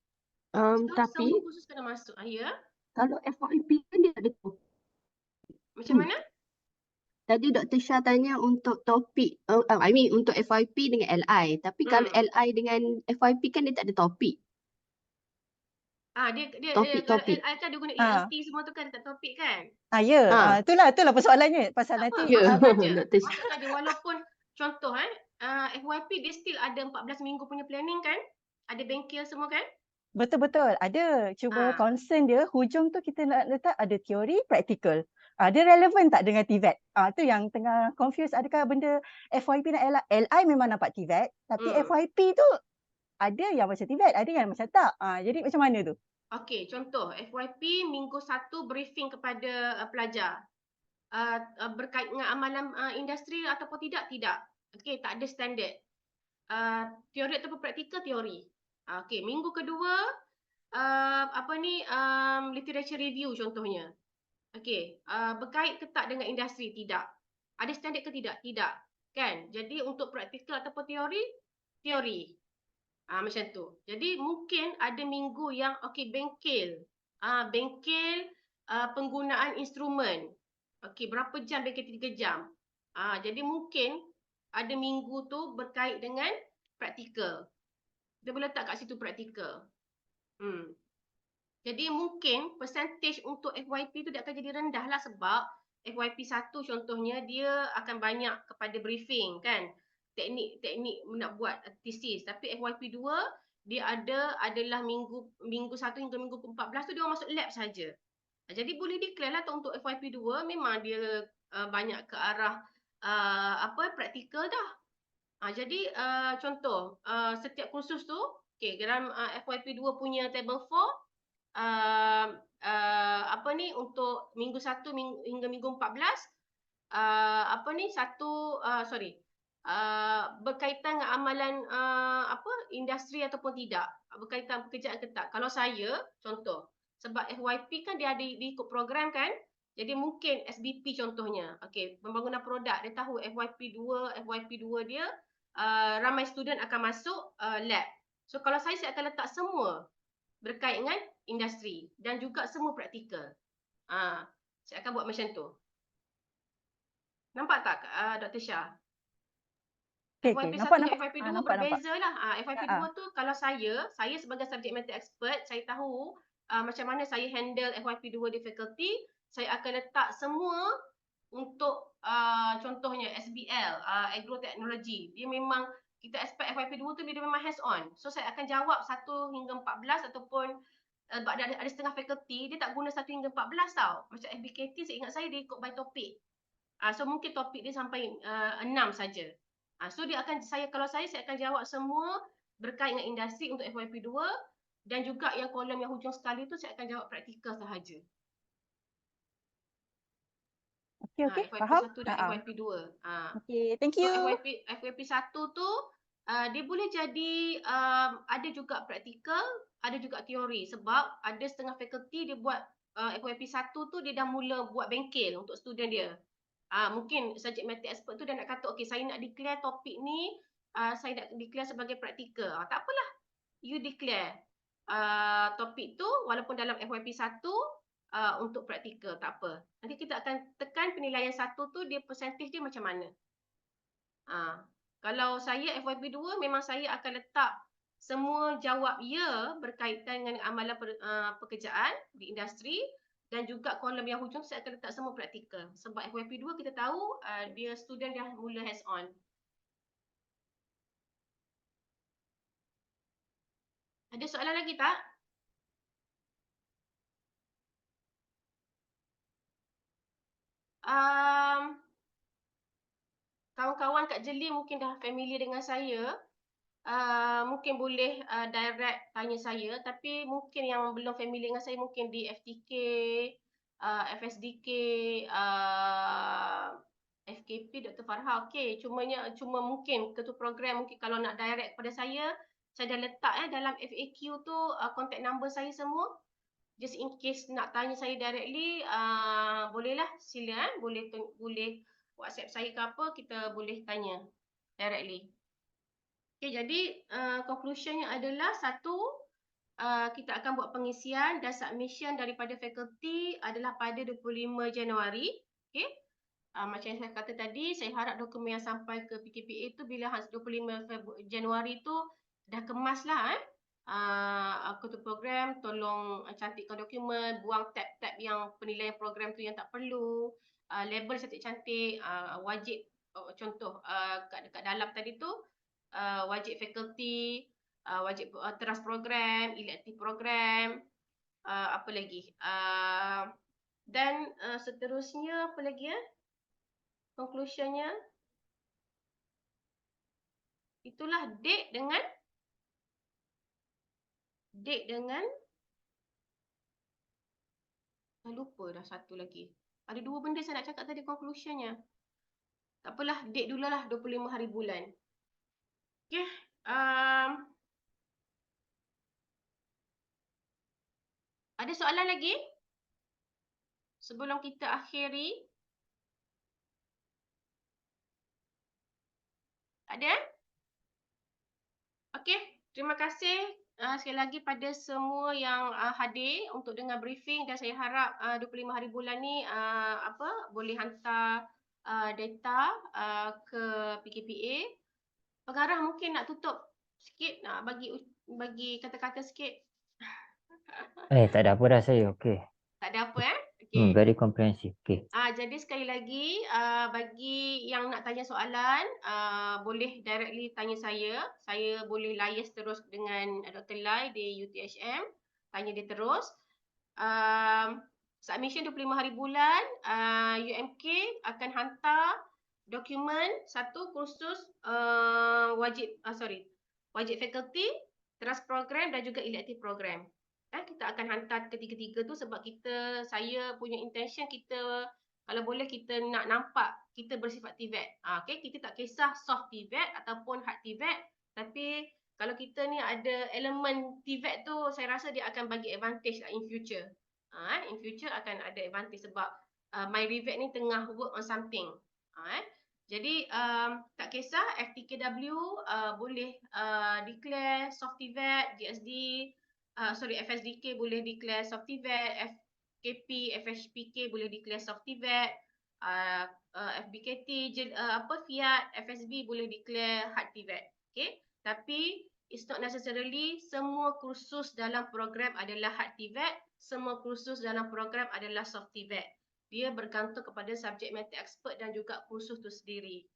So Tapi semua kursus kena masuk. Ya. kalau FYP kan dia ada topik. Macam mana? Tadi Dr. Shah tanya untuk topik, I mean untuk FYP dengan LI. Tapi kalau LI dengan FYP kan dia tak ada topik. Kalau Topik. LI kan dia guna Ah. ELT semua tu kan tak topik kan? Ya, itulah persoalannya. Pasal Tak nanti apa, masukkan je. Dr. Shah. Masukkan je walaupun contoh FYP dia still ada 14 minggu punya planning kan? Ada bengkel semua kan? betul-betul ada. Cuma Ah. concern dia hujung tu kita nak letak ada teori, praktikal. Dia relevan tak dengan TVET? Tu yang tengah confuse, adakah benda FYP dan LI memang nampak TVET, tapi FYP tu ada yang macam TVET, ada yang macam tak. Jadi macam mana tu? Okey, contoh FYP minggu 1 briefing kepada pelajar. Berkait dengan amalan industri ataupun tidak? Tidak. Okey, tak ada standard. Teori ataupun praktikal teori. Okey, minggu kedua literature review contohnya. Okey, berkait ke tak dengan industri? Tidak. Ada standard ke tidak? Tidak. Kan? Jadi untuk praktikal ataupun teori. Macam tu. Jadi mungkin ada minggu yang bengkel. Bengkel penggunaan instrumen. Okey, berapa jam bengkel 3 jam. Jadi mungkin ada minggu tu berkait dengan praktikal. Dia boleh letak kat situ praktikal. Jadi mungkin percentage untuk FYP tu dia akan jadi rendah lah sebab FYP 1 contohnya dia akan banyak kepada briefing kan. Teknik nak buat tesis. Tapi FYP 2 dia adalah minggu 1 hingga minggu ke-14 tu dia orang masuk lab saja. Jadi boleh declare lah untuk FYP 2 memang dia banyak ke arah praktikal dah. Jadi contoh setiap kursus tu dalam FYP 2 punya table 4 untuk minggu 1 hingga minggu 14 berkaitan dengan amalan industri ataupun tidak, berkaitan pekerjaan ke tak. Kalau saya contoh sebab FYP kan dia ada ikut program kan, jadi mungkin SBP contohnya, pembangunan produk, dia tahu FYP 2 dia ramai student akan masuk lab. So kalau saya akan letak semua berkait dengan industri dan juga semua praktikal. Saya akan buat macam tu. Nampak tak Dr. Shah? FYP 1 dan FYP 2 berbeza lah. FYP 2 tu kalau saya sebagai subject matter expert, saya tahu macam mana saya handle FYP 2 di faculty, saya akan letak semua untuk contohnya SBL, agroteknologi. Dia memang kita expect FYP 2 tu dia memang hands on. So saya akan jawab 1 hingga 14 ataupun ada setengah faculty dia tak guna 1 hingga 14 tau. Macam FBKT saya ingat saya dia ikut by topik. So mungkin topik dia sampai 6 saja. So kalau saya akan jawab semua berkait dengan industri untuk FYP 2 dan juga yang kolom yang hujung sekali tu saya akan jawab praktikal sahaja. Okey, FYP faham? 1 dan FYP 2. Okey, thank you. So FYP 1 tu dia boleh jadi ada juga praktikal, ada juga teori sebab ada setengah faculty dia buat FYP 1 tu dia dah mula buat bengkel untuk student dia. Mungkin subject matter expert tu dah nak kata saya nak declare topik ni, saya nak declare sebagai praktikal. Tak apalah. You declare topik tu walaupun dalam FYP 1 untuk praktikal, tak apa. Nanti kita akan tekan penilaian 1 tu dia percentage dia macam mana. Kalau saya FYP 2 memang saya akan letak semua jawab ya berkaitan dengan amalan pekerjaan di industri dan juga kolom yang hujung saya akan letak semua praktikal. Sebab FYP 2 kita tahu dia student dah mula hands on. Ada soalan lagi tak? Kawan-kawan kat Jeli mungkin dah familiar dengan saya. Mungkin boleh direct tanya saya, tapi mungkin yang belum familiar dengan saya mungkin di FTK, FSDK, FKP Dr. Farha. Cuma mungkin ketua program mungkin kalau nak direct pada saya dah letak dalam FAQ tu contact number saya semua. Just in case nak tanya saya directly, bolehlah sila boleh WhatsApp saya ke apa, kita boleh tanya directly. Okay, jadi conclusionnya adalah satu, kita akan buat pengisian dan submission daripada fakulti adalah pada 25 Januari. Okay. Macam yang saya kata tadi, saya harap dokumen yang sampai ke PKPA tu bila 25 Januari tu dah kemas lah. Ketua program tolong cantikkan dokumen, buang tab-tab yang penilaian program tu yang tak perlu, label cantik-cantik, wajib contoh kat dalam tadi tu wajib fakulti, wajib teras program, elective program, apa lagi? Dan seterusnya apa lagi ya? Conclusionnya itulah date dengan lupa dah satu lagi. Ada dua benda saya nak cakap tadi conclusionnya. Tak apalah, date dululah 25 hari bulan. Okey. Ada soalan lagi? Sebelum kita akhiri. Ada? Okey, terima kasih sekali lagi pada semua yang hadir untuk dengar briefing dan saya harap 25 hari bulan ni boleh hantar data ke PKPA. Pengarah mungkin nak tutup sikit, nak bagi kata-kata sikit. Tak ada apa dah saya. Okey. Tak ada apa Okey. Very comprehensive. Okey. Jadi sekali lagi bagi yang nak tanya soalan boleh directly tanya saya. Saya boleh liaise terus dengan Dr. Lai di UTHM. Tanya dia terus. Submission 25 hari bulan, UMK akan hantar dokumen satu kursus wajib fakulti, teras program dan juga elective program. Kita akan hantar ketiga-tiga tu sebab saya punya intention kita kalau boleh kita nak nampak kita bersifat TVET. Okay, kita tak kisah soft TVET ataupun hard TVET, tapi kalau kita ni ada elemen TVET tu saya rasa dia akan bagi advantage lah in future. In future akan ada advantage sebab MyRevet ni tengah work on something. Jadi tak kisah FTKW boleh declare soft TVET, GSD, FSDK boleh declare soft TVET, FKP, FHPK boleh declare soft TVET, FBKT, Fiat, FSB boleh declare hard TVET. Okay? Tapi it's not necessarily semua kursus dalam program adalah hard TVET, semua kursus dalam program adalah soft TVET. Dia bergantung kepada subject matter expert dan juga kursus tu sendiri.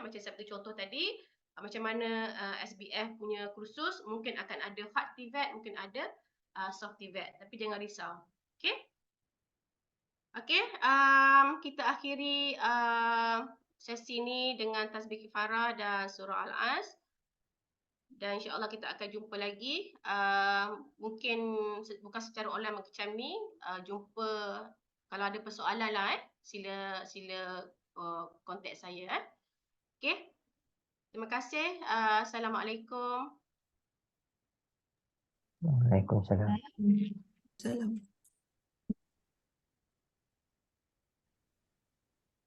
Macam seperti contoh tadi, macam mana SBF punya kursus mungkin akan ada hard TVET, mungkin ada soft TVET, tapi jangan risau. Okey? Okey, kita akhiri sesi ni dengan tasbih kifarah dan surah Al-As. Dan insya-Allah kita akan jumpa lagi. Mungkin bukan secara online macam ni, jumpa kalau ada persoalan lah sila kontak saya Okey. Terima kasih. Assalamualaikum. Waalaikumsalam. Salam.